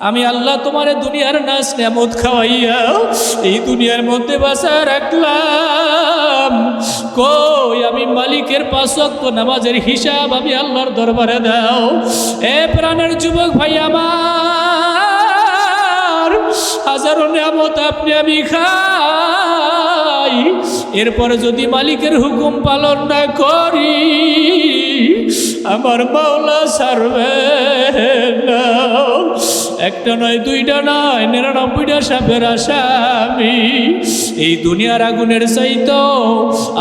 আমি আল্লাহ তোমার দুনিয়ার নাজ নেয়ামত খাওয়াইয়া এই দুনিয়ার মধ্যে বাঁচা রাখলাম। কই আমি মালিকের 5 ওয়াক্ত নামাজের হিসাব আমি আল্লাহর দরবারে দাও। এ প্রাণের যুবক ভাই আমার, হাজারো নেয়ামত আপনি আমি খাই, এরপরে যদি মালিকের হুকুম পালন না করি আমার মাওলা ছাড়বে না। একটা নয়, দুইটা নয়, 99টা সাপের আসামি। এই দুনিয়ার আগুনের চাইতো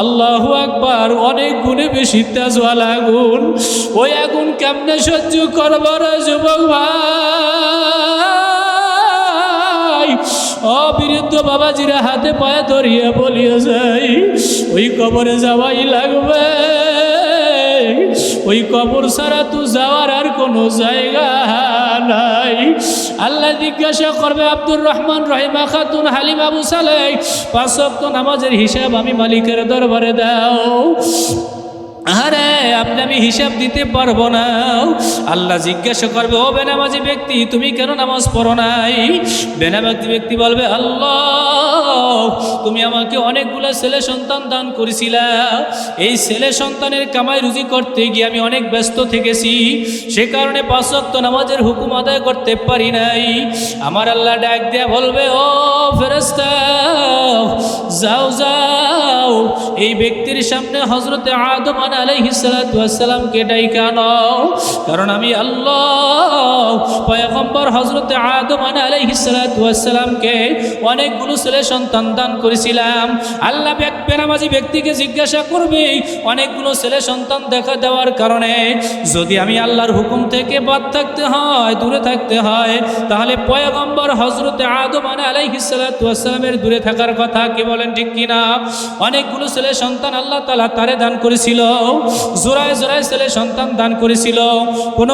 আল্লাহু আকবার অনেক গুণে বেশি তেজওয়ালা আগুন। ওই আগুন কেমনে সহ্য করব রে যুবক ভাই? অবিরুদ্ধ বাবাজিরা হাতে পায়ে ধরিয়ে বলিয়া যাই, ওই কবরে যাওয়াই লাগবে। ওই কবর ছাড়া তো যাওয়ার আর কোনো জায়গা নাই। আল্লাহ জিজ্ঞাসা করবে, আব্দুর রহমান, রহিমা খাতুন, হালিম, আবু সালেহ, 5 ওয়াক্ত নামাজের হিসাব আমি মালিকের দরবারে দাও। আরে আপনি আমি হিসাব দিতে পারবো না। আল্লাহ জিজ্ঞাসা করবে, ও বেনামাজি ব্যক্তি, তুমি কেন নামাজ পড়ো নাই? বেনামাজি ব্যক্তি বলবে, আল্লাহ তুমি আমাকে অনেকগুলো ছেলে সন্তান দান করেছিলা, এই ছেলে সন্তানের কামাই রুজি করতে গিয়ে আমি অনেক ব্যস্ত থেকেছি, সে কারণে 5 ওয়াক্ত নামাজের হুকুম আদায় করতে পারি নাই। আমার আল্লাহ ডাক দেয়া বলবে, ও ফেরেশতা যাও যাও, এই ব্যক্তির সামনে হযরতে আদম আলাইহিস সালাতু ওয়াস সালামকে ডাইকা নাও, কারণ আমি আল্লাহ পয়গম্বর হযরতে আদম আলাইহিস সালাতু ওয়াস সালামকে অনেকগুলো ছেলে সন্তান দান করেছিলাম। আল্লাহ বেনামাজি ব্যক্তিকে জিজ্ঞাসা করবে, অনেকগুলো ছেলে সন্তান দেখা দেওয়ার কারণে যদি আমি আল্লাহর হুকুম থেকে বাদ থাকতে হয়, দূরে থাকতে হয়, তাহলে পয়গম্বর হযরতে আদম আলাইহিস সালাতু ওয়াস সালামের দূরে থাকার কথা কি বলেন ঠিক কিনা? অনেকগুলো ছেলে সন্তান আল্লাহ তাআলা তারে দান করেছিল, জোড়ায় জোড়ায় ছেলে সন্তান দান করেছিল। কোন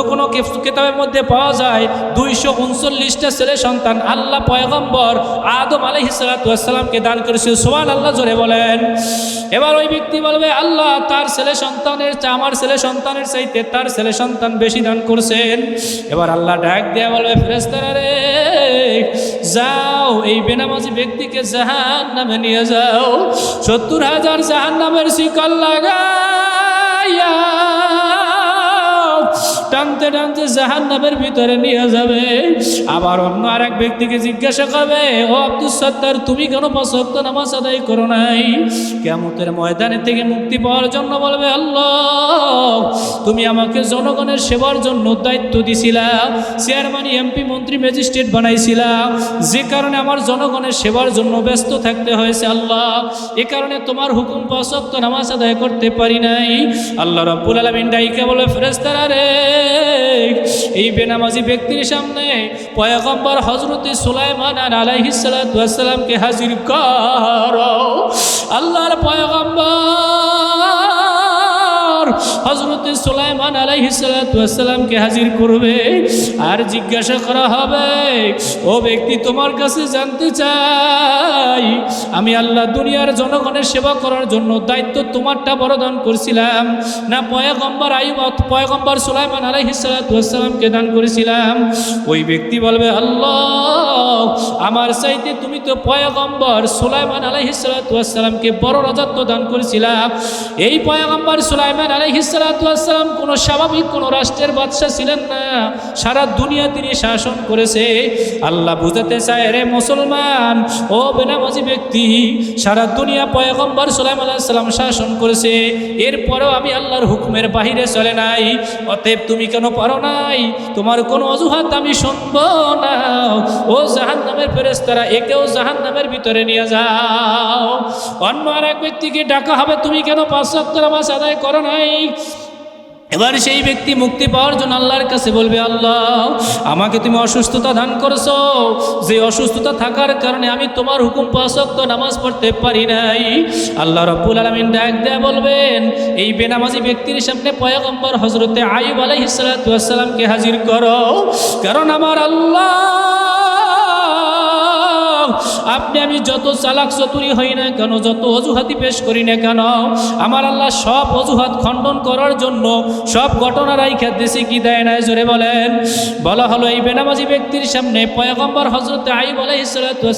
কিতাবের মধ্যে পাওয়া যায় 239টা ছেলে সন্তান আল্লাহ পয়গম্বর আদম আলাইহিস সালাতু ওয়াস সালামকে দান করেছিল। সুবহানাল্লাহ, জোরে বলেন। এবার ওই ব্যক্তি বলবে, আল্লাহ তার ছেলে সন্তানের আমার ছেলে সন্তানের চাইতে তার ছেলে সন্তান বেশি দান করছেন। এবার আল্লাহ ডাক দেয়া বলবে, ফেরেশতারা রে যাও, এই বেনামাজি ব্যক্তিকে জাহান্নামে নিয়ে যাও, 70,000 জাহান্নামের শিকল লাগাইয়া টানতে টানতে জাহান্নামের ভিতরে নিয়ে যাবে। আবার অন্য আর এক ব্যক্তিকে জিজ্ঞাসা করবে, ও আব্দুস সত্তার, তুমি কেন 5 ওয়াক্ত নামাজ আদায় করো নাই? কিয়ামতের ময়দানে থেকে মুক্তি পাওয়ার জন্য বলবে, আল্লাহ তুমি আমাকে জনগণের সেবার জন্য দায়িত্ব দিছিলা, চেয়ারম্যান, এমপি, মন্ত্রী, ম্যাজিস্ট্রেট বানাইছিলা, যে কারণে আমার জনগণের সেবার জন্য ব্যস্ত থাকতে হয়েছে। আল্লাহ এ কারণে তোমার হুকুম 5 ওয়াক্ত নামাজ আদায় করতে পারি নাই। আল্লাহ রাব্বুল আলামিন ডাইকা বলে, ফেরেশতারা রে এই বেনামাজি ব্যক্তির সামনে পয়গম্বর হযরতে সুলাইমান আলাইহিস সালাতু ওয়াস সালামকে হাজির করো। আল্লাহর পয়গম্বর হযরতে সুলাইমান আলাইহিস সালাতু ওয়াস সালামকে হাজির করবে আর জিজ্ঞাসা করা হবে, ও ব্যক্তি তোমার কাছে জানতে চাই, আমি আল্লাহ দুনিয়ার জনগণের সেবা করার জন্য দায়িত্ব তোমারটা বরদান করছিলাম না পয়গম্বর পয়গম্বর সুলাইমান আলাইহিস সালাতু ওয়াস সালামকে দান করেছিলাম? ওই ব্যক্তি বলবে, আল্লাহ আমার চাইতে তুমি তো পয়গম্বর সুলাইমান আলাইহিস সালাতু ওয়াস সালামকে বড় রাজত্ব দান করেছিলাম। এই পয়গম্বর সুলাইমান আলাইহিস সালাতু ওয়াস সালাম কোনো স্বাভাবিক কোনো রাষ্ট্রের বাদশা ছিলেন না, সারা দুনিয়া তিনি শাসন করেছে। আল্লাহ বুঝাতে চায়, রে মুসলমান, ও বেনামাজি ব্যক্তি, সারা দুনিয়া পয়গম্বর সুলাইমান আলাইহিস সালাম শাসন করেছে, এরপরেও আমি আল্লাহর হুকুমের বাহিরে চলে নাই। অতএব তুমি কেন পারো নাই? তোমার কোনো অজুহাত আমি শুনব না। ও জাহান্নামের ফেরেশতারা, একেও জাহান্নামের ভিতরে নিয়ে যাও। অন্য আর এক ব্যক্তিকে ডাকা হবে, তুমি কেন 5 ওয়াক্ত নামাজ আদায় করো নাই? এবার সেই ব্যক্তি মুক্তি পাওয়ার জন্য আল্লাহর কাছে বলবে, আল্লাহ আমাকে তুমি অসুস্থতা দান করেছো, যে অসুস্থতা থাকার কারণে আমি তোমার হুকুম 5 ওয়াক্ত নামাজ পড়তে পারি নাই। আল্লাহ রাব্বুল আলামিন ডাক দেয়া বলবেন, এই বেনামাজি ব্যক্তির সামনে পয়গম্বর হযরতে আইয়ুব আলাইহিস সালাতু ওয়াস সালামকে হাজির করো, কারণ আমার আল্লাহ আপনি আমি যত চালাক চতুরি হই না কেন, যত অজুহাতি পেশ করি না কেন, আমার আল্লাহ সব অজুহাত খণ্ডন করার জন্য সব ঘটনা রাইখা দিয়েছে কি দেয় নাই? জোরে বলেন। বলা হলো এই বেনামাজি ব্যক্তির সামনে পয়গম্বর হযরত আইয়ুব আলাইহিস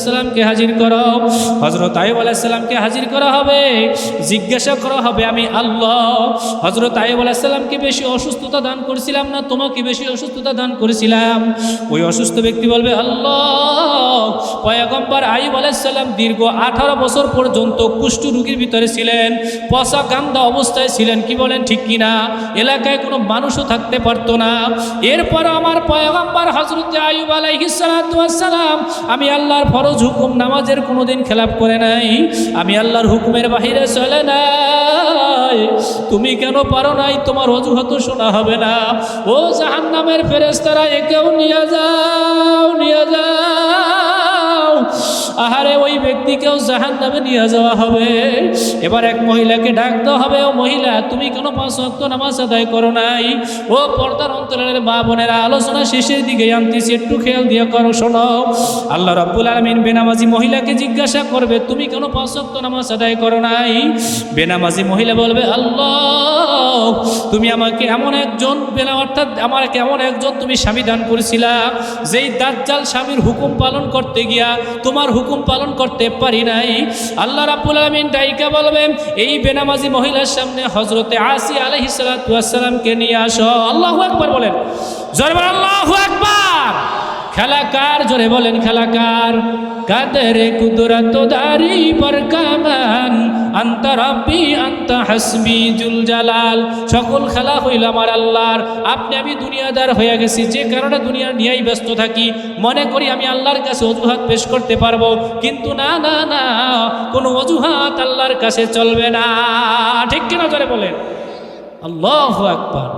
সালামকে হাজির করো। হযরত আইয়ুব আলাইহিস সালামকে হাজির করা হবে, জিজ্ঞাসা করা হবে আমি আল্লাহ হযরত আইয়ুব আলাইহিস সালামকে বেশি অসুস্থতা দান করেছিলাম না তোমাকে বেশি অসুস্থতা দান করেছিলাম? ওই অসুস্থ ব্যক্তি বলবে আল্লাহ পয়গম্বর আইয়ুব আলাইহিস সালাম দীর্ঘ 18 বছর পর্যন্ত কুষ্ঠ রোগীর ভিতরে ছিলেন, পচা গান্দা অবস্থায় ছিলেন। কি বলেন ঠিক কিনা? এলাকায় কোনো মানুষও থাকতে পারতো না। এরপর আমার পয়গম্বর হযরত আইয়ুব আলাইহিস সালাম আমি আল্লাহর ফরজ হুকুম নামাজের কোনোদিন খেলাপ করে নাই, আমি আল্লাহর হুকুমের বাহিরে চলে নাই। তুমি কেন পারো নাই? তোমার অজুহাত শোনা হবে না। ও জাহান্নামের ফেরেশতারা একেও নিয়ে যাও, নিয়ে যাও। আহারে ওই ব্যক্তিকেও জাহান্নামে নিয়ে যাওয়া হবে। এবার এক মহিলাকে ডাক দেওয়া হবে, ও মহিলা তুমি কেন 5 ওয়াক্ত নামাজ আদায় করো নাই? ও পর্দার অন্তরের মা বোনেরা, আলোচনা শেষের দিকে আনতেছি, একটু খেয়াল দিয়ে করো, শোনো। আল্লাহ রাব্বুল আলামিন বেনামাজি মহিলাকে জিজ্ঞাসা করবে তুমি কেন 5 ওয়াক্ত নামাজ আদায় করো নাই? বেনামাজি মহিলা বলবে আল্লাহ তুমি আমাকে এমন একজন অর্থাৎ আমাকে এমন একজন তুমি স্বামী দান করেছিলা যেই দাজ্জাল স্বামীর হুকুম পালন করতে গিয়া তোমার হুকুম পালন করতে পারি নাই। আল্লাহ রাব্বুল আলামিন ডাইকা বলবেন এই বেনামাজি মহিলার সামনে হযরতে আসিয়া আলাইহিস সালামকে নিয়ে আসো। আল্লাহু আকবার বলেন, জোরে বলেন আল্লাহু আকবার। খেলাকার, জোরে বলেন খেলাকার। কাদরে কুদরত দারি পর কামান আন্তা রাব্বি আন্তা হাসবি জুল জালাল। সকল খেলা হইল আমার আল্লাহর। আপনি আমি দুনিয়াদার হয়ে গেছি, যে কারণে দুনিয়ার নিয়েই ব্যস্ত থাকি, মনে করি আমি আল্লাহর কাছে অজুহাত পেশ করতে পারবো, কিন্তু না না না, কোনো অজুহাত আল্লাহর কাছে চলবে না। ঠিক কিনা জোরে বলেন আল্লাহু আকবার।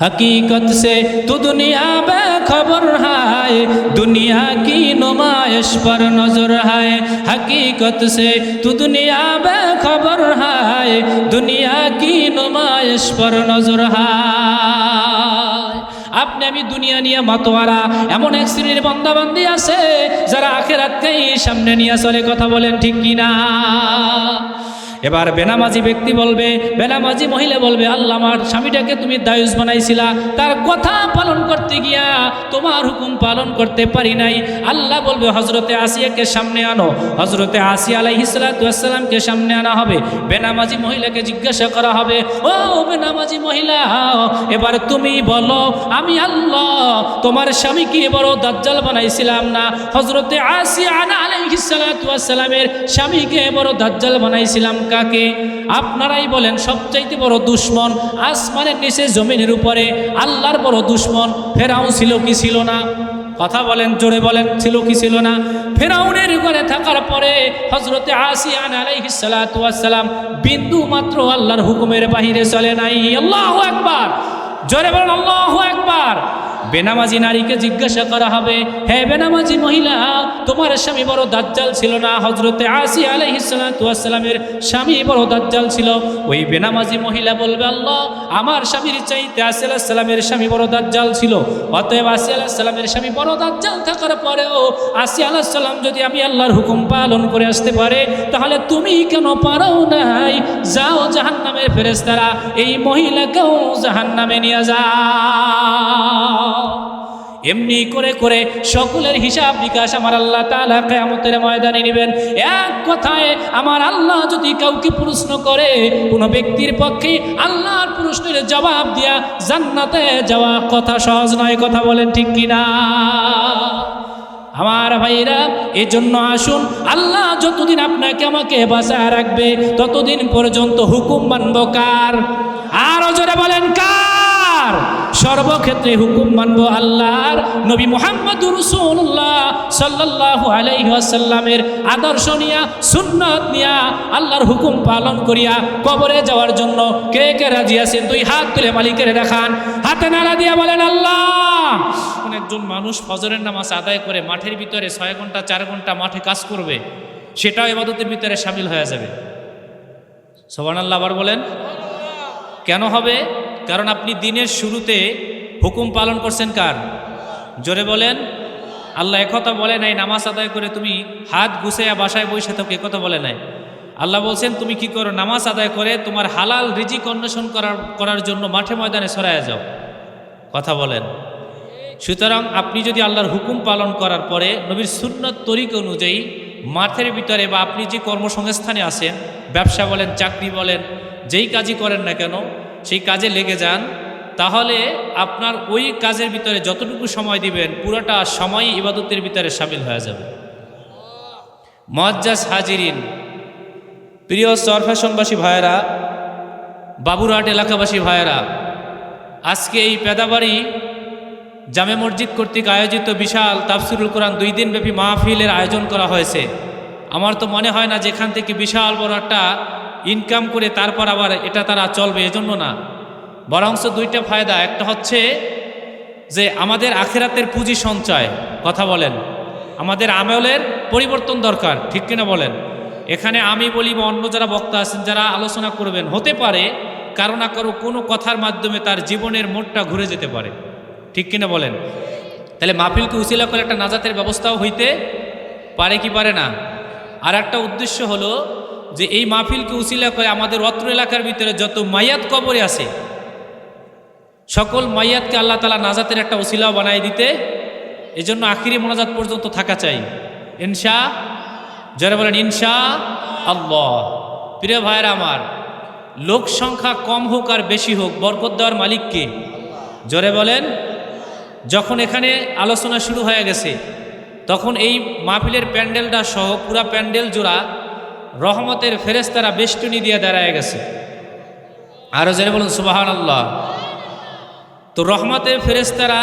हकीकत से तो दुनिया बेखबर है, दुनिया की नुमाइश पर नजर है। हकीकत से तो दुनिया बेखबर है, दुनिया की नुमाइश पर नजर है। আপনি আমি দুনিয়া নিয়ে মাতোয়ারা, এমন এক শ্রেণীর বান্দাবান্দি আছে যারা আখিরাতকেই সামনে নিয়ে চলে। কথা বলেন ঠিক কিনা? এবার বেনামাজি ব্যক্তি বলবে, বেনামাজি মহিলা বলবে আল্লাহ আমার স্বামীটাকে তুমি দায়ুস বানাইছিলা, তার কথা পালন করতে গিয়া তোমার হুকুম পালন করতে পারি নাই। আল্লাহ বলবে হযরতে আসিয়াকে সামনে আনো। হযরতে আসিয়া আলাইহিস সালামকে সামনে আনা হবে। বেনামাজি মহিলাকে জিজ্ঞাসা করা হবে, ও বেনামাজি মহিলা এবার তুমি বলো আমি আল্লাহ তোমার স্বামীকে বড় দাজ্জাল বানাইছিলাম না? হযরতে আসিয়া আলাইহিস সালামের স্বামীকে বড় দাজ্জাল বানাইছিলাম কাকে? আপনারাই বলেন সবচাইতে বড় দুশ্মন আসমানের নিচে জমিনের উপরে আল্লাহর বড় দুশ্মন ফেরাউন ছিল কি ছিল না? কথা বলেন, জোরে বলেন, ছিল কি ছিল না? ফেরাউনের ঘরে থাকার পরে হযরতে আসিয়া আলাইহিস সালাম বিন্দু মাত্র আল্লাহর হুকুমের বাহিরে চলে নাই। আল্লাহু আকবার, জোরে বলেন আল্লাহু আকবার। বেনামাজি নারীকে জিজ্ঞাসা করা হবে, হে বেনামাজি মহিলা তোমার স্বামী বড় দাজ্জাল ছিল না? হযরতে আসিয়া আলাইহিস সালামের স্বামী বড় দাজ্জাল ছিল। ওই বেনামাজি মহিলা বলবে আল্লাহ আমার স্বামীর চাইতে আসিয়া আলাইহিস সালামের স্বামী বড় দাজ্জাল ছিল, অতএব আসিয়া আলাইহিস সালামের স্বামী বড় দাজ্জাল থাকার পরেও আসিয়া আলাইহিস সালাম যদি আমি আল্লাহর হুকুম পালন করে আসতে পারে তাহলে তুমি কেন পারো নাই? যাও জাহান্নামের ফেরেশতারা এই মহিলাকেও জাহান্নামে নিয়ে যাও। এমনি করে করে সকলের হিসাব বিকাশ আমার আল্লাহ তাআলা কিয়ামতের ময়দানে নেবেন। এক কথায় আমার আল্লাহ যদি কাউকে প্রশ্ন করে, কোনো ব্যক্তির পক্ষে আল্লাহর প্রশ্নের জবাব দিয়া জান্নাতে যাওয়া কথা সহজ নয়। কথা বলেন ঠিক কিনা? আমার ভাইরা এই জন্য আসুন, আল্লাহ যতদিন আপনাকে আমাকে বাঁচায় রাখবে ততদিন পর্যন্ত হুকুম মানব কার? আরো জোরে বলেন কার? সর্বক্ষেত্রে হুকুম মানব আল্লাহর। নবী মুহাম্মদুর রাসূলুল্লাহ সাল্লাল্লাহু আলাইহি ওয়াসাল্লামের আদর্শ নিয়া, সুন্নাত নিয়া, আল্লাহর হুকুম পালন করিয়া কবরে যাওয়ার জন্য কে কে রাজি আছেন? দুই হাত তুলে মালিকের দেখান, হাতে নাড়া দিয়া বলেন আল্লাহ। কোন একজন মানুষ ফজরের নামাজ আদায় করে মাঠের ভিতরে 6 ঘন্টা 4 ঘন্টা মাঠে কাজ করবে, সেটাও ইবাদতের ভিতরে শামিল হয়ে যাবে। সুবহানাল্লাহ আবার বলেন। কেন হবে? কারণ আপনি দিনের শুরুতে হুকুম পালন করছেন কার? জোরে বলেন আল্লাহ একথা বলে নাই নামাজ আদায় করে তুমি হাত গুছাইয়া বাসায় বসে থাকো, একথা বলে নাই। আল্লাহ বলছেন তুমি কি করো, নামাজ আদায় করে তোমার হালাল রিজিক অন্বেষণ করার জন্য মাঠে ময়দানে সরাইয়া যাও। কথা বলেন। সুতরাং আপনি যদি আল্লাহর হুকুম পালন করার পরে নবীর সুন্নত তরিকা অনুযায়ী মাঠের ভিতরে বা আপনি যে কর্মসংস্থানে আছেন, ব্যবসা বলেন, চাকরি বলেন, যেই কাজই করেন না কেন সেই কাজে লেগে যান, তাহলে আপনার ওই কাজের ভিতরে যতটুকু সময় দিবেন পুরোটা সময় ইবাদতের ভিতরে শামিল হয়ে যাবে। মুআজ্জাজ হাজিরিন, প্রিয় চরফ্যাশনবাসী ভাইয়েরা, বাবুরহাট এলাকাবাসী ভাইয়েরা, আজকে এই পেদাবাড়ি জামে মসজিদ কর্তৃক আয়োজিত বিশাল তাফসিরুল কোরআন 2 দিনব্যাপী মাহফিলের আয়োজন করা হয়েছে। আমার তো মনে হয় না যেখান থেকে বিশাল বড় একটা ইনকাম করে তারপর আবার এটা তারা চলবে, এজন্য না, বরঞ্চ 2টা ফায়দা। একটা হচ্ছে যে আমাদের আখিরাতের পুঁজি সঞ্চয়। কথা বলেন। আমাদের আমলের পরিবর্তন দরকার, ঠিক কিনা বলেন। এখানে আমি বলি বা অন্য যারা বক্তা আছেন যারা আলোচনা করবেন, হতে পারে কারো না কারো কোনো কথার মাধ্যমে তার জীবনের মোড়টা ঘুরে যেতে পারে, ঠিক কিনা বলেন। তাহলে মাহফিলকে উসিলা করে একটা নাজাতের ব্যবস্থাও হইতে পারে কি পারে না। আর একটা উদ্দেশ্য হলো যে এই মাহফিলকে উসিলা করে আমাদের অত্র এলাকার ভিতরে যত মাইয়াত কবরে আছে সকল মাইয়াতকে আল্লাহ তাআলা নাজাতের একটা উসিলাও বানাই দিতে, এজন্য আখিরি মোনাজাত পর্যন্ত থাকা চাই। ইনশা, যারা বলেন ইনশা আল্লাহ। প্রিয় ভাইয়েরা আমার, লোক সংখ্যা কম হোক আর বেশি হোক, বরকত দেওয়ার মালিক কে? জোরে বলেন। যখন এখানে আলোচনা শুরু হয়ে গেছে তখন এই মাহফিলের প্যান্ডেলটা সহ পুরা প্যান্ডেল জোড়া রহমতের ফেরেশতারা বেষ্টনী দিয়ে দাঁড়ায় গেছে। আরো জোরে বলুন সুবহানাল্লাহ। তো রহমতের ফেরেশতারা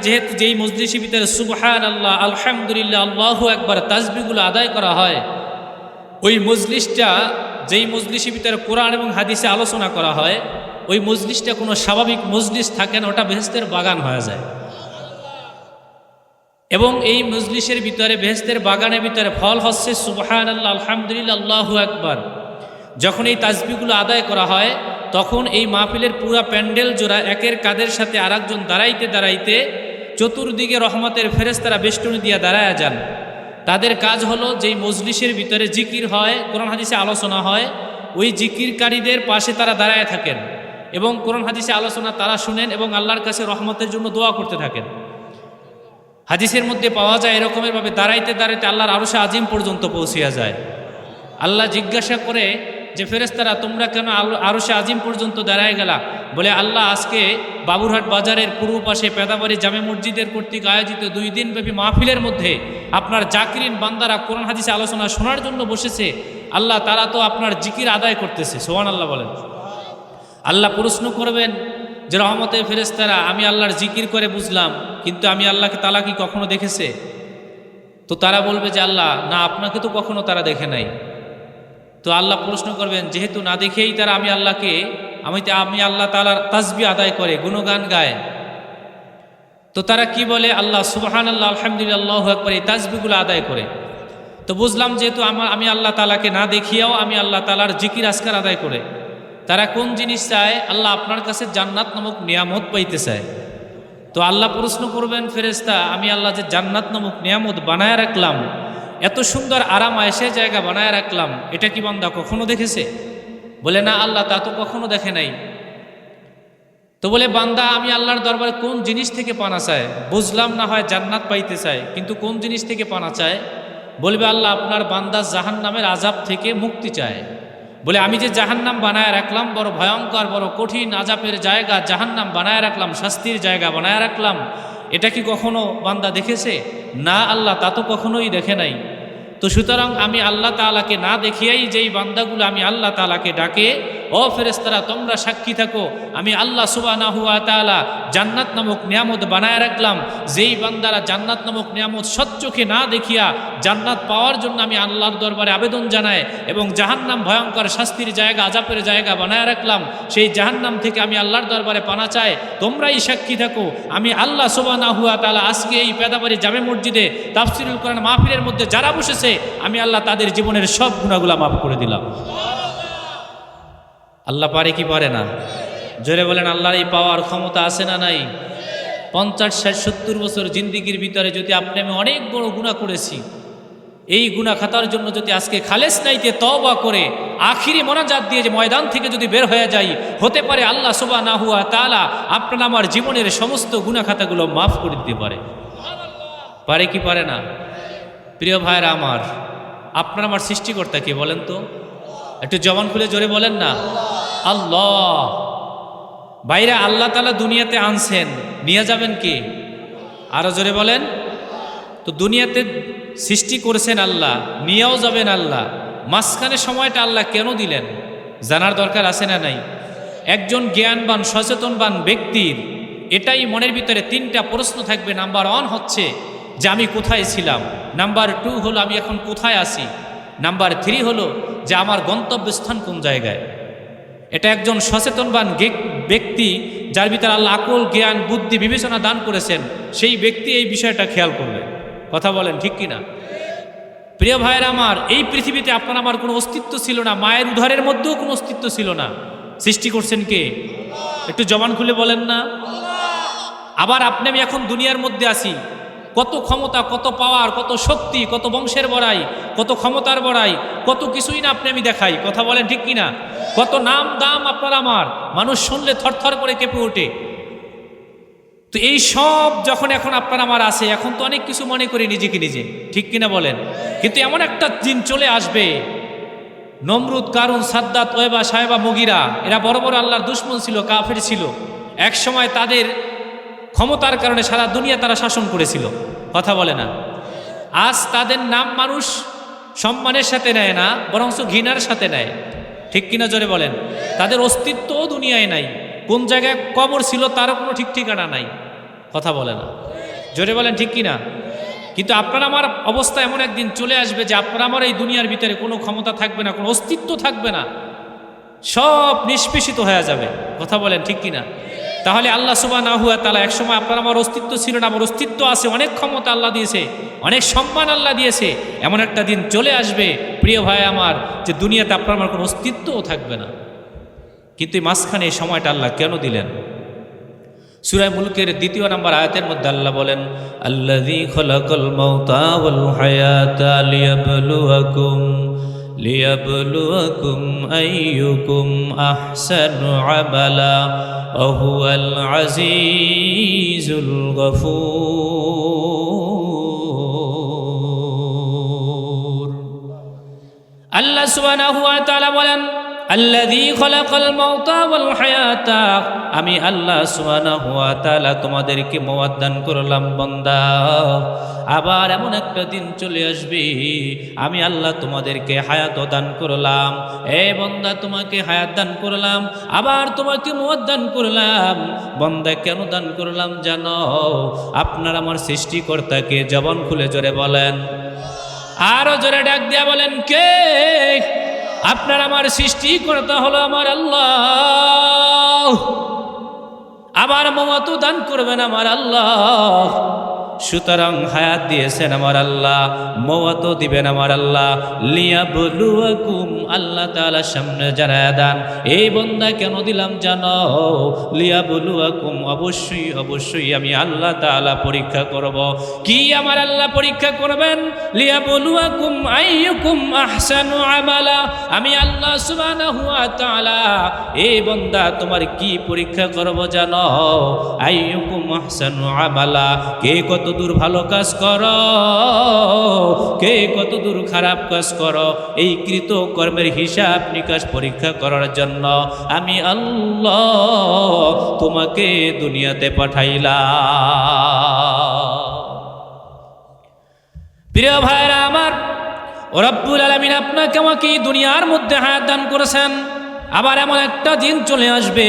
যেহেতু যেই মজলিসের ভিতরে সুবহানাল্লাহ, আলহামদুলিল্লাহ, আল্লাহু আকবার তাসবিহগুলো আদায় করা হয়, ওই মজলিসটা যেই মজলিসের ভিতরে কোরআন এবং হাদিসে আলোচনা করা হয়, ওই মজলিসটা কোনো স্বাভাবিক মজলিস থাকে না, ওটা বেহেশতের বাগান হয়ে যায়। এবং এই মজলিসের ভিতরে বেহেশতের বাগানের ভিতরে ফল হচ্ছে সুবহানাল্লাহ, আলহামদুলিল্লাহ, আল্লাহু আকবার। যখন এই তাসবিহগুলো আদায় করা হয় তখন এই মাহফিলের পুরা প্যান্ডেল জোড়া একের কাদের সাথে আরেকজন দাঁড়াইতে দাঁড়াইতে চতুর্দিকে রহমতের ফেরেশতারা বেষ্টনী দিয়ে দাঁড়ায়া যান। তাদের কাজ হলো যেই মজলিসের ভিতরে জিকির হয়, কোরআন হাদিসে আলোচনা হয়, ওই জিকিরকারীদের পাশে তারা দাঁড়ায় থাকেন এবং কোরআন হাদিসে আলোচনা তারা শুনেন এবং আল্লাহর কাছে রহমতের জন্য দোয়া করতে থাকেন। হাদিসের মধ্যে পাওয়া যায় এরকমের ভাবে দাঁড়াইতে দাঁড়াইতে আল্লাহর আরশে আজিম পর্যন্ত পৌঁছিয়া যায়। আল্লাহ জিজ্ঞাসা করে যে ফেরেশতারা তোমরা কেন আরশে আজিম পর্যন্ত দাঁড়ায় গেলা? বলে আল্লাহ আজকে বাবুরহাট বাজারের পূর্ব পাশে পেদাবাড়ি জামে মসজিদের কর্তৃক আয়োজিত 2 দিনব্যাপী মাহফিলের মধ্যে আপনার জাকিরিন বান্দারা কোরআন হাদিসে আলোচনা শোনার জন্য বসেছে। আল্লাহ তারা তো আপনার জিকির আদায় করতেছে। সুবহানাল্লাহ বলেন। আল্লাহ প্রশ্ন করবেন যে রহমতের ফেরেশতারা আমি আল্লাহর জিকির করে বুঝলাম, কিন্তু আমি আল্লাহকে তাআলা কি কখনো দেখেছে? তো তারা বলবে যে আল্লাহ না, আপনাকে তো কখনো তারা দেখে নাই। তো আল্লাহ প্রশ্ন করবেন যেহেতু না দেখেই তারা আমি আল্লাহ তাআলার তাসবিহ আদায় করে গুণগান গায়, তো তারা কি বলে? আল্লাহ সুবহানাল্লাহ, আলহামদুলিল্লাহ, আল্লাহু আকবার এই তাসবিহগুলো আদায় করে। তো বুঝলাম যেহেতু আমি আল্লাহ তাআলাকে না দেখিয়াও আমি আল্লাহ তাআলার জিকির আজকার আদায় করে। তারা কোন জিনিস চায়? আল্লাহ আপনার কাছে জান্নাত নামক নিয়ামত পাইতে চায়। তো আল্লাহ প্রশ্ন করবেন ফেরেশতা আমি আল্লাহ যে জান্নাত নামক নিয়ামত বানায় রাখলাম, এত সুন্দর আরাম আয়েশের জায়গা বানায় রাখলাম, এটা কি বান্দা কখনো দেখেছে? বলে না আল্লাহ তা তো কখনো দেখে নাই। তো বলে বান্দা আমি আল্লাহর দরবারে কোন জিনিস থেকে পানা চায়? বুঝলাম না হয় জান্নাত পাইতে চায়, কিন্তু কোন জিনিস থেকে পানা চায়? বলবে আল্লাহ আপনার বান্দা জাহান্নামের আযাব থেকে মুক্তি চায়। বলে আমি যে জাহান্নাম বানায় রাখলাম, বড় ভয়ঙ্কর বড় কঠিন আযাবের জায়গা জাহান্নাম বানায় রাখলাম, শাস্তির জায়গা বানায় রাখলাম, এটা কি কখনো বান্দা দেখেছে? না আল্লাহ তা তো কখনোই দেখে নাই। তো সুতরাং আমি আল্লাহ তাআলাকে না দেখিয়াই যেই বান্দাগুলো আমি আল্লাহ তাআলাকে ডাকে, ও ফেরেশতারা তোমরা সাক্ষী থাকো আমি আল্লাহ সুবহানাহু ওয়া তাআলা জান্নাত নামক নিয়ামত বানায় রাখলাম। যেই বান্দারা জান্নাত নামক নিয়ামত সচ্চোখে না দেখিয়া জান্নাত পাওয়ার জন্য আমি আল্লাহর দরবারে আবেদন জানায় এবং জাহান্নাম ভয়ঙ্কর শাস্তির জায়গা আযাবের জায়গা বানায় রাখলাম, সেই জাহান্নাম থেকে আমি আল্লাহর দরবারে পানা চাই। তোমরাই সাক্ষী থাকো আমি আল্লাহ সুবহানাহু ওয়া তাআলা আজকে এই পেদাবাড়ি জামে মসজিদে তাফসীরুল কোরআন মাহফিলের মধ্যে যারা বসেছে আমি আল্লাহ তাদের জীবনের সব গুনাহগুলো মাফ করে দিলাম। আল্লাহ পারে কি পারে না? জোরে বলেন আল্লাহর এই পাওয়ার ক্ষমতা আছে না নাই? 50, 60, 70 বছর জিন্দিগির ভিতরে যদি আপনি আমি অনেক বড় গুনাহ করেছি, এই গুনাহ খাতার জন্য যদি আজকে খালেস নাইতে তওবা করে আখিরি মোনাজাত দিয়ে যে ময়দান থেকে যদি বের হয়ে যাই, হতে পারে আল্লাহ সুবহানাহু ওয়া তাআলা আপনার আমার জীবনের সমস্ত গুনাহ খাতাগুলো মাফ করে দিতে পারে। পারে কি পারে না? প্রিয় ভাইরা আমার, আপনার আমার সৃষ্টিকর্তা কে বলেন তো? একটু জবান খুলে জোরে বলেন না, আল্লাহ। বাইরে আল্লাহ তাআলা দুনিয়াতে আনছেন, নিয়ে যাবেন কে? আরো জোরে বলেন। তো দুনিয়াতে সৃষ্টি করেছেন আল্লাহ, নিয়েও যাবেন আল্লাহ। মাঝখানে সময়টা আল্লাহ কেন দিলেন জানার দরকার আছে না নাই? একজন জ্ঞানবান সচেতনবান ব্যক্তির এটাই মনের ভিতরে 3টা প্রশ্ন থাকবে। নাম্বার 1 হচ্ছে যে আমি কোথায় ছিলাম, নাম্বার 2 হলো আমি এখন কোথায় আছি, নাম্বার 3 হলো যে আমার গন্তব্যস্থান কোন জায়গায়। এটা একজন সচেতনবান ব্যক্তি যার ভিতরে আল্লাহ আকল জ্ঞান বুদ্ধি বিবেচনা দান করেছেন, সেই ব্যক্তি এই বিষয়টা খেয়াল করবে। কথা বলেন ঠিক কিনা? প্রিয় ভাইয়েরা আমার, এই পৃথিবীতে আপনার আমার কোনো অস্তিত্ব ছিল না, মায়ের উদরের মধ্যেও কোনো অস্তিত্ব ছিল না। সৃষ্টি করছেন কে? একটু জবান খুলে বলেন না। আবার আপনি আমি এখন দুনিয়ার মধ্যে আছি, কত ক্ষমতা, কত পাওয়ার, কত শক্তি, কত বংশের বড়াই, কত ক্ষমতার বড়াই, কত কিছুই না আপনি আমি দেখাই। কথা বলেন ঠিক কিনা? কত নাম দাম আপনার আমার, মানুষ শুনলে থরথর করে কেঁপে ওঠে। তো এই সব যখন এখন আপনার আমার আছে, এখন তো অনেক কিছু মনে করি নিজেকে নিজে, ঠিক কিনা বলেন? কিন্তু এমন একটা দিন চলে আসবে, নমরুদ, কারুন, সাদ্দাত, ওয়েবা, সাহেবা, মুগিরা, এরা বড় বড় আল্লাহর দুশমন ছিল, কাফের ছিল। এক সময় তাদের ক্ষমতার কারণে সারা দুনিয়া তারা শাসন করেছিল। কথা বলে না? আজ তাদের নাম মানুষ সম্মানের সাথে নেয় না, বরঞ্চ ঘৃণার সাথে নেয়। ঠিক কিনা জোরে বলেন? তাদের অস্তিত্বও দুনিয়ায় নাই, কোন জায়গায় কবর ছিল তারও কোনো ঠিক ঠিকানা নাই। কথা বলে না? জোরে বলেন ঠিক কিনা? কিন্তু আপনার আমার অবস্থা এমন একদিন চলে আসবে যে আপনার আমার এই দুনিয়ার ভিতরে কোনো ক্ষমতা থাকবে না, কোনো অস্তিত্ব থাকবে না, সব নিষ্পেষিত হয়ে যাবে। কথা বলেন ঠিক কিনা? তাহলে আল্লাহ সুবহানাহু ওয়া তাআলা একসময় আপনার আমার অস্তিত্ব ছিল না, আমার অস্তিত্ব আছে, অনেক ক্ষমতা আল্লাহ দিয়েছে, অনেক সম্মান আল্লাহ দিয়েছে। এমন একটা দিন চলে আসবে প্রিয় ভাই আমার, যে দুনিয়াতে আপনার আমার কোনো অস্তিত্বও থাকবে না। কিন্তু এই মাঝখানে এই সময়টা আল্লাহ কেন দিলেন? সূরা মুলকের 2 নম্বর আয়াতের মধ্যে আল্লাহ বলেন, আল্লাযী খালাকাল মাউতা ওয়াল হায়াতা লিয়াবলুয়াকুম আইয়ুকুম আহসানু আমালা ওয়া হুয়াল আজিজুল গফুর। আল্লাহ সুবহানাহু ওয়া তাআলা বলেন, আল্লাযী খালাকাল মাউতা ওয়াল হায়াতা, আমি আল্লাহ সুবহানাহু ওয়া তাআলা তোমাদেরকে মওত দান করলাম বান্দা। আবার এমন একটা দিন চলে আসবে, আমি আল্লাহ তোমাদেরকে হায়াত দান করলাম। এ বান্দা, তোমাকে হায়াত দান করলাম, আবার তোমাকে মওত দান করলাম। বান্দা, কেন দান করলাম জানো? আপনার আমার সৃষ্টিকর্তাকে জবান খুলে জোরে বলেন, আরো জোরে ডাক দিয়া বলেন, কে? আপনার আমার সৃষ্টিকর্তা হলো আমার আল্লাহ। আবার মওত দান করবেন আমার আল্লাহ। সুতরাং হায়াত দিয়েছেন আমার আল্লাহ, মওত দিবেন আমার আল্লাহ। লিয়াবলুয়াকুম, আল্লাহ তাআলার সামনে জানায়া দেন, এই বান্দা কেন দিলাম জানো? লিয়াবলুয়াকুম, অবশ্যই অবশ্যই আমি আল্লাহ তাআলা পরীক্ষা করব। কি আমার আল্লাহ পরীক্ষা করবেন? লিয়াবলুয়াকুম আইয়ুকুম আহসানু আমালা, আমি আল্লাহ সুবহানাহু ওয়া তাআলা এই বান্দা তোমার কি পরীক্ষা করব জানো? আইয়ুকুম আহসানু আমালা, কে কত দূর ভালো কাজ করো, কে কত দূর খারাপ কাজ করো, এই কৃত কর্মের হিসাব নিকাশ পরীক্ষা করার জন্য আমি আল্লাহ তোমাকে দুনিয়াতে পাঠাইলাম। প্রিয় ভাইরা আমার, রব্বুল আলামিন আপনাকে আমাকে দুনিয়ার মধ্যে হায়াত দান করেছেন। আবার এমন একটা দিন চলে আসবে,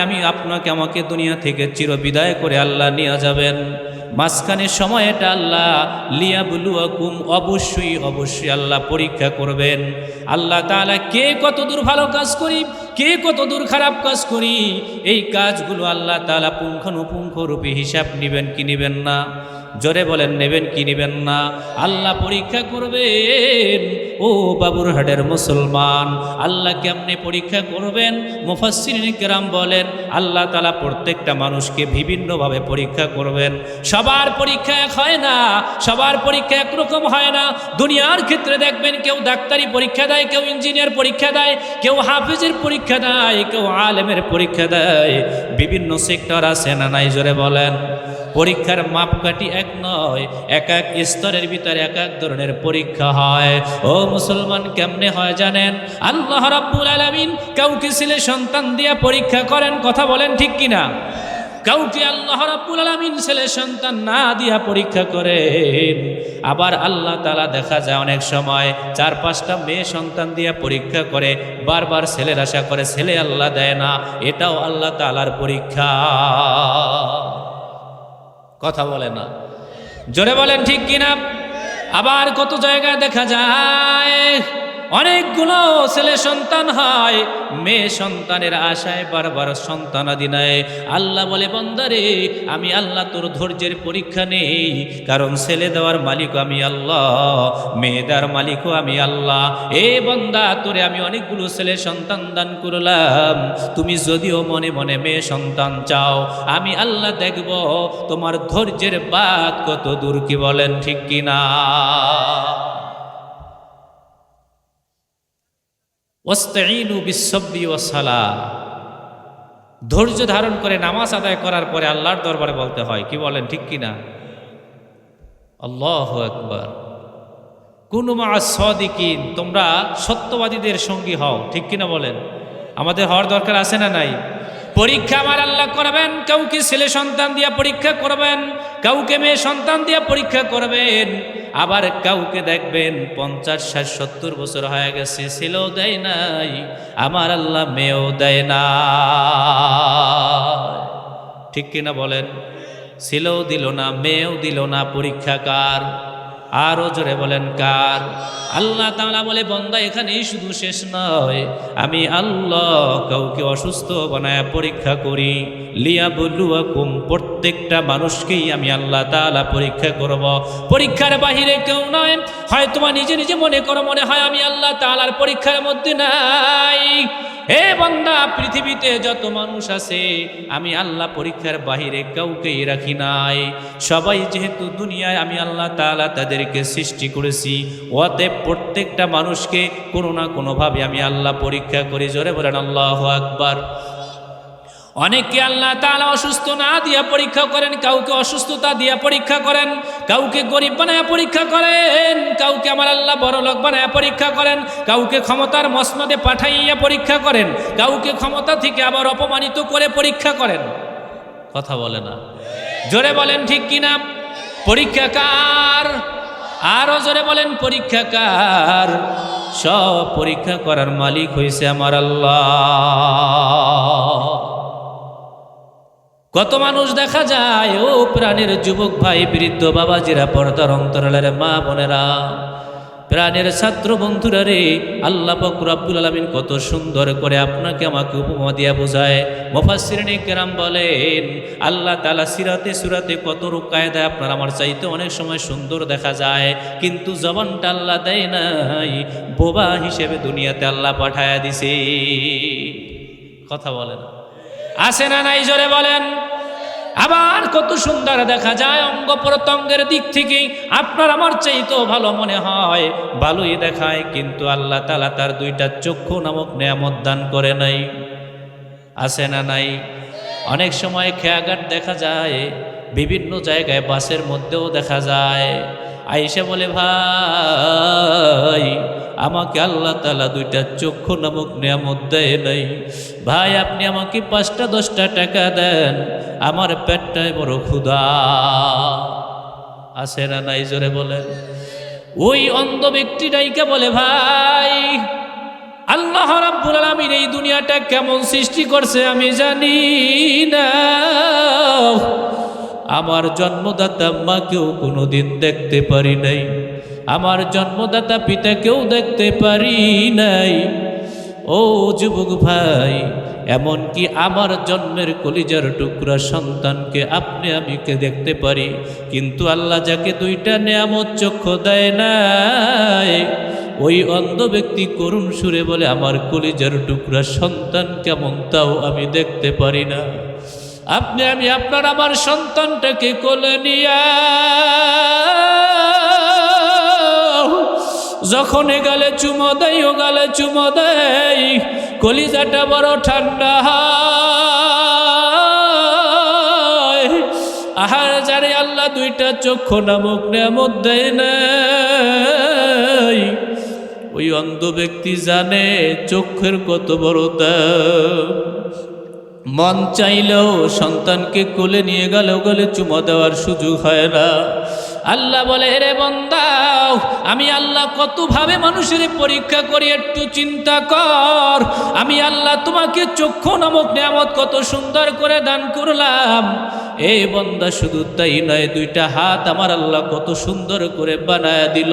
আমি আপনাকে আমাকে দুনিয়া থেকে চিরবিদায় করে আল্লাহ নিয়ে যাবেন। মাঝখানে সময়টা আল্লাহ লিয়াবলুয়াকুম, অবশ্যই অবশ্যই আল্লাহ পরীক্ষা করবেন। আল্লাহ তাআলা কে কত দূর ভালো কাজ করি, কে কত দূর খারাপ কাজ করি, এই কাজগুলো আল্লাহ তাআলা পুঙ্খানুপুঙ্খ রূপে হিসাব নেবেন কি নেবেন না? জোরে বলেন নেবেন কি নেবেন না? আল্লাহ পরীক্ষা করবেন। ও বাবুরহাটের মুসলমান, আল্লাহ কেমনে পরীক্ষা করবেন? মুফাসসিরিন কেরাম বলেন আল্লাহ তাআলা প্রত্যেকটা মানুষকে বিভিন্নভাবে পরীক্ষা করবেন। সবার পরীক্ষা এক হয় না, সবার পরীক্ষা একরকম হয় না। দুনিয়ার ক্ষেত্রে দেখবেন কেউ ডাক্তারি পরীক্ষা দেয়, কেউ ইঞ্জিনিয়ার পরীক্ষা দেয়, কেউ হাফিজের পরীক্ষা দেয়, কেউ আলেমের পরীক্ষা দেয়। বিভিন্ন সেক্টর আছে না নাই? জোরে বলেন। পরীক্ষার মাপকাঠি এক নয়, এক এক স্তরের ভিতরে এক এক ধরনের পরীক্ষা হয়। ও মুসলমান, কেমনে হয় জানেন? আল্লাহ রাব্বুল আলামিন কাউকে ছেলে সন্তান দিয়ে পরীক্ষা করেন, কথা বলেন ঠিক কিনা? কাউকে আল্লাহ রাব্বুল আলামিন ছেলে সন্তান না দিয়া পরীক্ষা করেন। আবার আল্লাহ তাআলা দেখা যায় অনেক সময় 4-5টা মেয়ে সন্তান দিয়া পরীক্ষা করে, বারবার ছেলের আশা করে, ছেলে আল্লাহ দেয় না। এটাও আল্লাহ তাআলার পরীক্ষা। কথা বলে না, জোরে বলেন ঠিক কিনা? আবার কত জায়গায় দেখা যায় অনেকগুলো ছেলে সন্তান হয়, মেয়ে সন্তানের আশায় বারবার সন্তানাদি নেয়। আল্লাহ বলে বান্দারে, আমি আল্লাহ তোর ধৈর্যের পরীক্ষা নেই, কারণ ছেলে দেওয়ার মালিক আমি আল্লাহ, মেয়ে দেওয়ার মালিকও আমি আল্লাহ। এ বান্দা, তোরে আমি অনেকগুলো ছেলে সন্তান দান করলাম, তুমি যদিও মনে মনে মেয়ে সন্তান চাও, আমি আল্লাহ দেখব তোমার ধৈর্যের বাদ কত দূর, কি বলেন ঠিক কিনা? ওয়াস্তাঈনু বিস-সাবরি ওয়াস-সালাহ, ধৈর্য ধারণ করে নামাজ আদায় করার পরে আল্লাহর দরবারে বলতে হয়, কি বলেন ঠিক কিনা? আল্লাহু আকবার। কুনু মা'আস সাদিকিন, তোমরা সত্যবাদীদের সঙ্গী হও, ঠিক কিনা বলেন? আমাদের হওয়ার দরকার আছে না নাই? পরীক্ষা আমার আল্লাহ করবেন, কাউকে ছেলে সন্তান দিয়া পরীক্ষা করবেন, কাউকে মেয়ে সন্তান দিয়া পরীক্ষা করবেন। আবার কাউকে দেখবেন 50, 60, 70 বছর হয়ে গেছে, ছেলেও দেয় নাই, আমার আল্লাহ মেয়েও দেয় না, ঠিক কিনা বলেন? ছেলেও দিল না, মেয়েও দিল না, পরীক্ষা কার? আরো জোরে বলেন কার? আল্লাহ তাআলা বলে বান্দা এখানেই শুধু শেষ নয়, আমি আল্লাহ কাউকে অসুস্থ বানায় পরীক্ষা করি। লিয়াবলুয়াকুম, প্রত্যেকটা মানুষকেই আমি আল্লাহ তাআলা পরীক্ষা করব। পরীক্ষার বাহিরে কেউ নয়। হয় তোমার নিজে নিজে মনে করো, মনে হয় আমি আল্লাহ তাআলার পরীক্ষার মধ্যে নাই। হে বান্দা, পৃথিবীতে যত মানুষ আছে আমি আল্লাহ পরীক্ষার বাহিরে কাউকেই রাখি নাই। সবাই যেহেতু দুনিয়ায় আমি আল্লাহ তাআলা তাদেরকে সৃষ্টি করেছি, অতএব প্রত্যেকটা মানুষকে কোনো না কোনোভাবে আমি আল্লাহ পরীক্ষা করি। জোরে বলেন আল্লাহু আকবার। অনেককে আল্লাহ তাআলা অসুস্থ না দিয়া পরীক্ষা করেন, কাউকে অসুস্থতা দিয়া পরীক্ষা করেন, কাউকে গরিব বানায় পরীক্ষা করেন, কাউকে আমার আল্লাহ বড়লোক বানায় পরীক্ষা করেন, কাউকে ক্ষমতার মসনদে পাঠাইয়া পরীক্ষা করেন, কাউকে ক্ষমতা থেকে আবার অপমানিত করে পরীক্ষা করেন। কথা বলে না, জোরে বলেন ঠিক কিনা? পরীক্ষা কার? আরো জোরে বলেন পরীক্ষা কার? সব পরীক্ষা করার মালিক হইছে আমার আল্লাহ। কত মানুষ দেখা যায়, ও প্রাণের যুবক ভাই, বৃদ্ধ বাবাজিরা, পর্দার অন্তরালের মা বোনেরা, প্রাণের ছাত্র বন্ধুরা রে, আল্লাহ পাক রব্বুল আলামিন কত সুন্দর করে আপনাকে আমাকে উপমা দিয়া বোঝায়। মুফাসসিরিন কেরাম বলেন আল্লাহ তাআলা সিরাতে সুরাতে কত রূপ কায়দায় আপনার আমার চাইতে অনেক সময় সুন্দর দেখা যায়, কিন্তু জবানটা আল্লাহ দেয় নাই, বোবা হিসেবে দুনিয়াতে আল্লাহ পাঠায়া দিছে। কথা বলেন আছে না নাই? জোরে বলেন। আবার কত সুন্দর দেখা যায়, অঙ্গ প্রত্যঙ্গের দিক থেকে আপনার আমার চাইতেও ভালো মনে হয়, ভালোই দেখায়, কিন্তু আল্লাহ তাআলা তার 2টা চক্ষু নামক নেয়ামত দান করে নাই। আছে না নাই? অনেক সময় খেয়াঘাট দেখা যায়, বিভিন্ন জায়গায় বাসের মধ্যেও দেখা যায়। আয়েশা বলে, ভাই আমাকে আল্লাহ তাআলা 2টা চক্ষু নামক নিয়ামত দেয় নাই, ভাই আপনি আমাকে 5টা 10টা টাকা দেন, আমার পেটটায় বড় ক্ষুধা। আছে না নাই? জোরে বলেন। ওই অন্ধ ব্যক্তিটাইকে বলে, ভাই আল্লাহ রাব্বুল আলামিন এই দুনিয়াটা কেমন সৃষ্টি করছে আমি জানি না, আমার জন্মদাতা মাকেও কোনোদিন দেখতে পারি নাই, আমার জন্মদাতা পিতাকেও দেখতে পারি নাই। ও যুবক ভাই, এমনকি আমার জন্মের কলিজার টুকরা সন্তানকে আপনি আমিকে দেখতে পারি, কিন্তু আল্লাহ যাকে দুইটা নেয়ামত চক্ষু দেয় নাই, ওই অন্ধ ব্যক্তি করুণ সুরে বলে আমার কলিজার টুকরা সন্তান কেমন তাও আমি দেখতে পারি না। আপনি আমি আপনার আমার সন্তানটাকে কোলে নিয়া যখন গালে চুমো দেয়, ও গালে চুমো দেয়, কলিজাটা বড় ঠান্ডা হয়। আহার যারে আল্লাহ দুইটা চক্ষু নামক নেয়ামত দেয় নাই, ওই অন্ধ ব্যক্তি জানে চক্ষুর কত বড় দাম। মন চাইলেও সন্তানকে কোলে নিয়ে গেলেও গলে চুমো দেওয়ার সুযোগ হয় না। আল্লাহ বলে, রে বান্দা, আমি আল্লাহ কতভাবে মানুষের পরীক্ষা করি একটু চিন্তা কর। আমি আল্লাহ তোমাকে চক্ষু নামক নিয়ামত কত সুন্দর করে দান করলাম। এ বান্দা, শুধু তাই নয়, দুইটা হাত আমার আল্লাহ কত সুন্দর করে বানায়া দিল।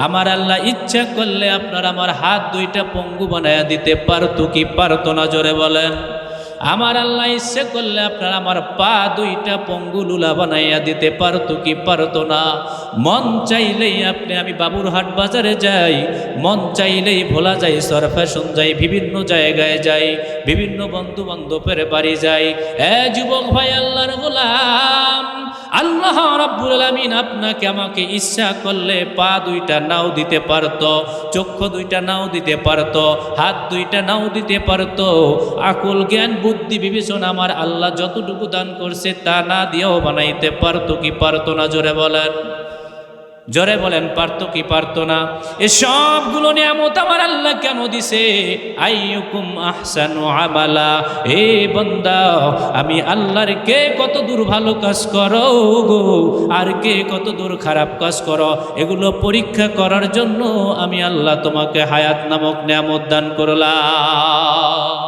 আমার আল্লাহ ইচ্ছা করলে আপনার আমার হাত দুইটা পঙ্গু বানায়া দিতে পারতো কি পারতো না? জোরে বলেন। আমার আল্লাহ ইচ্ছে করলে আপনার আমার পা দুইটা পঙ্গু লুলা বানাইয়া দিতে পারতো কি পারতো না? মন চাইলেই আপনি আমি বাবুরহাট বাজারে যাই, মন চাইলেই ভোলা যাই, সর ফ্যাশন যাই, বিভিন্ন জায়গায় যাই, বিভিন্ন বন্ধু বান্ধবের বাড়ি যাই। যুবক ভাই, আল্লাহর গোলাম, আল্লাহ রাব্বুল আলামিন আপনাকে আমাকে ইচ্ছা করলে পা দুইটা নাও দিতে পারতো, চক্ষু দুইটা নাও দিতে পারতো, হাত দুইটা নাও দিতে পারতো। আকল জ্ঞান বুদ্ধি বিবেচনা আমার আল্লাহ যতটুকু দান করছে তা না দিয়েও বানাইতে পারতো কি পারতো না? জোরে বলেন, জোরে বলেন, পারতো কি পারতো না? এ সবগুলো নিয়ামত আমার আল্লাহ কেন দিছে? আইয়ুকুম আহসানু আমালা। এ বান্দা, আমি আল্লাহর কে কত দূর ভালো কাজ করো গো, আর কে কত দূর খারাপ কাজ করো, এগুলো পরীক্ষা করার জন্য আমি আল্লাহ তোমাকে হায়াত নামক নিয়ামত দান করলাম।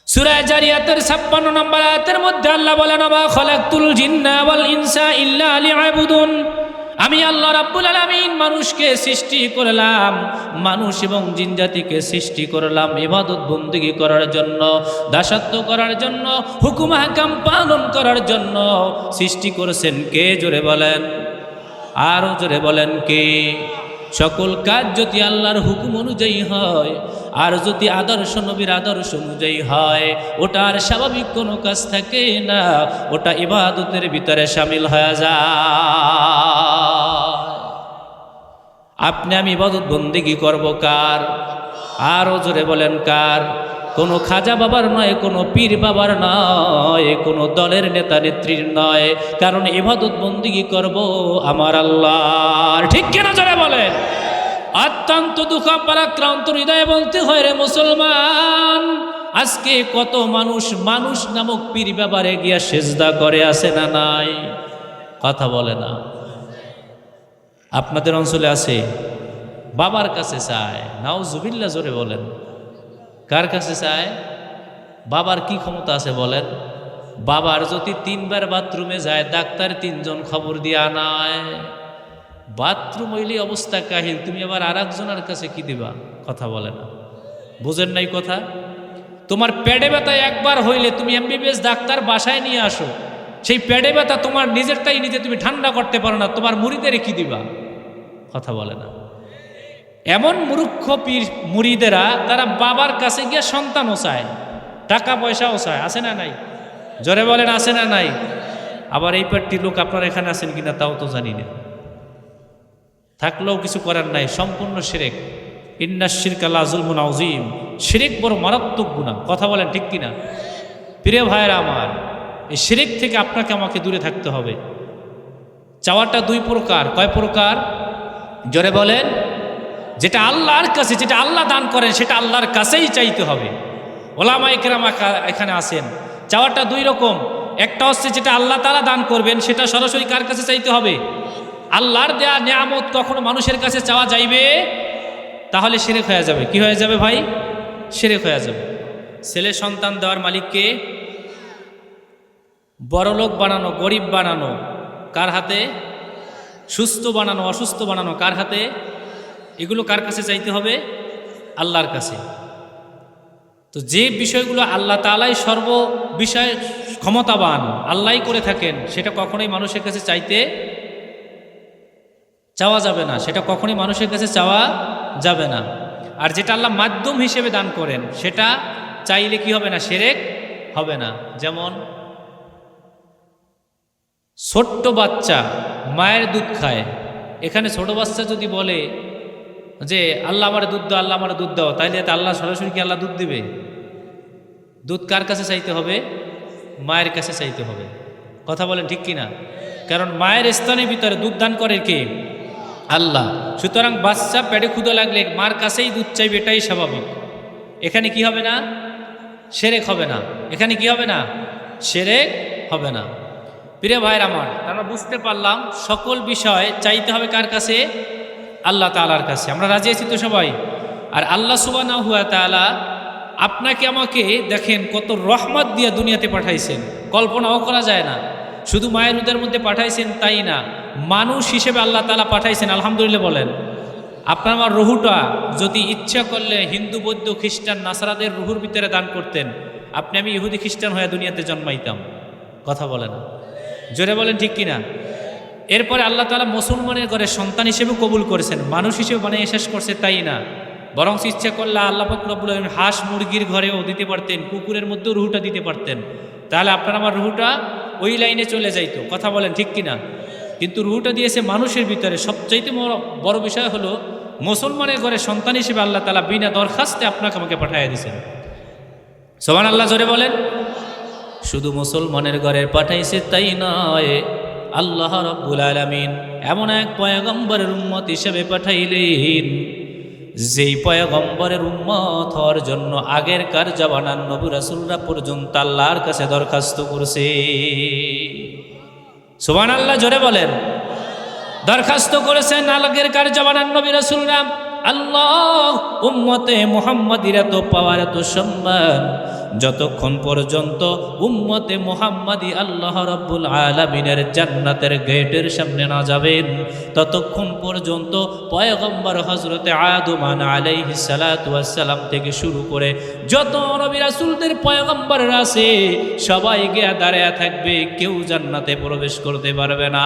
সূরা জারিয়াতের 56 নম্বর আয়াতের মধ্যে আল্লাহ বলেন, মা খালাকতুল জিন্না ওয়াল ইনসা ইল্লা লিয়াবুদুন। আমি আল্লাহ রাব্বুল আলামিন মানুষকে সৃষ্টি করলাম, মানুষ এবং জিন জাতিকে সৃষ্টি করলাম ইবাদত বন্দেগী করার জন্য, দাসত্ব করার জন্য, হুকুম হাকাম পালন করার জন্য। সৃষ্টি করেছেন কে? জোরে বলেন, আরো জোরে বলেন, কে? সকল কাজ যদি আল্লাহর হুকুম অনুযায়ী হয়, আর যদি আদর্শ নবীর আদর্শ অনুযায়ী হয়, ওটা আর স্বাভাবিক কোনো কাজ থাকে না, ওটা ইবাদতের ভিতরে শামিল হয়ে যায়। আপনি আমি ইবাদত বন্দেগী করব কার? আরো জোরে বলেন, কার? কোনো খাজা বাবার নয়, কোনো পীর বাবার নয়, কোনো দলের নেতা নেত্রীর নয়, কারণ ইবাদত বন্দেগী করব আমার আল্লাহর। ঠিক কিনা? জোরে বলেন। অত্যন্ত দুঃখ পরাক্রান্ত হৃদয়ে বলতে হয়, রে মুসলমান, আজকে কত মানুষ মানুষ নামক পীর বাবারে গিয়া সেজদা করে, আছে না নাই? কথা বলে না। আপনাদের অঞ্চলে আছে? বাবার কাছে চায়, নাউজুবিল্লাহ, জোরে বলেন। কার কাছে চায়? বাবার কি ক্ষমতা আছে বলেন? বাবার যদি 3 বার বাথরুমে যায়, ডাক্তার 3 জন খবর দিয়ে আনায়। বাথরুম হইলে অবস্থা কাহিল, তুমি আবার আর একজনের কাছে কি দিবা? কথা বলে না। বুঝেন নাই কথা? তোমার পেটে ব্যথা একবার হইলে তুমি এমবিবিএস ডাক্তার বাসায় নিয়ে আসো, সেই পেটে ব্যথা তোমার নিজেরটাই নিজে তুমি ঠান্ডা করতে পারো না, তোমার মুরিদেরে কি দিবা? কথা বলে না। এমন মূর্খ পীর মুরিদেরা, তারা বাবার কাছে গিয়ে সন্তানও চায়, টাকা পয়সাও চায়, আছে না নাই? জোরে বলেন, আছে না নাই? আবার এই পার্টির লোক আপনারা এখানে আছেন কিনা তাও তো জানি না, থাকলেও কিছু করার নাই, সম্পূর্ণ শিরক। ইন্নাশ শিরকা লাযুলমুন আযীম। শিরক বড় মারাত্মক গুনাহ। কথা বলেন, ঠিক কিনা? প্রিয় ভাইয়েরা আমার, এই শিরক থেকে আপনাকে আমাকে দূরে থাকতে হবে। চাওয়াটা 2 প্রকার। কয় প্রকার? জোরে বলেন। যেটা আল্লাহর কাছে, যেটা আল্লাহ দান করেন, সেটা আল্লাহর কাছেই চাইতে হবে। ওলামায়ে কেরাম এখানে আছেন। চাওয়াটা 2 রকম। একটা হচ্ছে যেটা আল্লাহ তাআলা দান করবেন, সেটা সরাসরি কার কাছে চাইতে হবে? আল্লাহর দেয়া নিয়ামত কখনো মানুষের কাছে চাওয়া যাইবে? তাহলে শিরক হয়ে যাবে। কি হয়ে যাবে ভাই? শিরক হয়ে যাবে। ছেলে সন্তান দেওয়ার মালিককে? বড়লোক বানানো, গরিব বানানো কার হাতে? সুস্থ বানানো, অসুস্থ বানানো কার হাতে? এগুলো কার কাছে চাইতে হবে? আল্লাহর কাছে। তো যে বিষয়গুলো আল্লাহ তাআলাই সর্ব বিষয়ে ক্ষমতাবান, আল্লাহই করে থাকেন, সেটা কখনোই মানুষের কাছে চাওয়া যাবে না, সেটা কখনোই মানুষের কাছে চাওয়া যাবে না। আর যেটা আল্লাহ মাধ্যম হিসেবে দান করেন সেটা চাইলে কি হবে না, শিরক হবে না। যেমন ছোট্ট বাচ্চা মায়ের দুধ খায়, এখানে ছোট বাচ্চা যদি বলে যে আল্লাহ আমার দুধ দাও, আল্লাহ আমার দুধ দাও, তাইলে আল্লাহ সরাসরি কি আল্লাহ দুধ দিবে? দুধ কার কাছে চাইতে হবে? মায়ের কাছে চাইতে হবে। কথা বলেন ঠিক কিনা? কারণ মায়ের স্থানের ভিতরে দুধ দান করে কে? আল্লাহ। সুতরাং বাচ্চা পেটে ক্ষুধা লাগলে মার কাছেই দুধ চাইবে, এটাই স্বাভাবিক। এখানে কি হবে না? শিরক হবে না। এখানে কি হবে না? শিরক হবে না। প্রিয় ভাইয়ের আমার, আমরা বুঝতে পারলাম সকল বিষয় চাইতে হবে কার কাছে? আল্লাহ তাআলার কাছে। আমরা রাজি আছি তো সবাই? আর আল্লাহ সুবহানাহু ওয়া তাআলা আপনাকে আমাকে দেখেন কত রহমত দিয়ে দুনিয়াতে পাঠাইছেন, কল্পনাও করা যায় না। শুধু মায়ের উদরের মধ্যে পাঠাইছেন তাই না, মানুষ হিসেবে আল্লাহ তাআলা পাঠাইছেন। আলহামদুলিল্লাহ বলেন। আপনার আমার রুহুটা যদি ইচ্ছা করলে হিন্দু, বৌদ্ধ, খ্রিস্টান, নাসারাদের রুহুর ভিতরে দান করতেন, আপনি আমি ইহুদি খ্রিস্টান হয়ে দুনিয়াতে জন্মাইতাম। কথা বলে না, জোরে বলেন ঠিক কিনা? এরপরে আল্লাহ তাআলা মুসলমানের ঘরে সন্তান হিসেবে কবুল করেছেন, মানুষ হিসেবে বানিয়ে শেষ করছে তাই না, বরং ইচ্ছা করলে আল্লাহ পাক রব্বুল আলামিন হাঁস মুরগির ঘরেও দিতে পারতেন, কুকুরের মধ্যেও রুহুটা দিতে পারতেন। তাহলে আপনার আমার রুহুটা ওই লাইনে চলে যাইতো। কথা বলেন ঠিক কিনা? কিন্তু রুহুটা দিয়েছে মানুষের ভিতরে। সবচাইতে বড় বিষয় হলো মুসলমানের ঘরে সন্তান হিসেবে আল্লাহ তাআলা বিনা দরখাস্তে আপনাকে আমাকে পাঠিয়ে দিয়েছেন। সুবহানাল্লাহ, জোরে বলেন। শুধু মুসলমানের ঘরে পাঠাইছে তাই নয়, আল্লাহ রাব্বুল আলামিন এমন এক পয়গম্বরের উম্মত হিসেবে পাঠাইলেন, যেই পয়গম্বরের উম্মত হওয়ার জন্য আগেরকার জামানার নবী রাসূলরা পর্যন্ত আল্লাহর কাছে দরখাস্ত করছে। সুবহানাল্লাহ, জোরে বলেন। দরখাস্ত করেছেন আগেরকার জামানার নবী রাসূলরা, আল্লাহ উম্মতে মুহাম্মাদির এত পাওয়ার, এত সম্মান, যতক্ষণ পর্যন্ত উম্মতে মুহাম্মাদি আল্লাহ রাব্বুল আলামিনের জান্নাতের গেটের সামনে না যাবেন, ততক্ষণ পর্যন্ত পয়গম্বর হযরতে আদম আলাইহিস সালাতু ওয়াস সালাম থেকে শুরু করে যত নবী রাসূলদের পয়গম্বররা আছে সবাই গিয়ে দাঁড়ায় থাকবে, কেউ জান্নাতে প্রবেশ করতে পারবে না।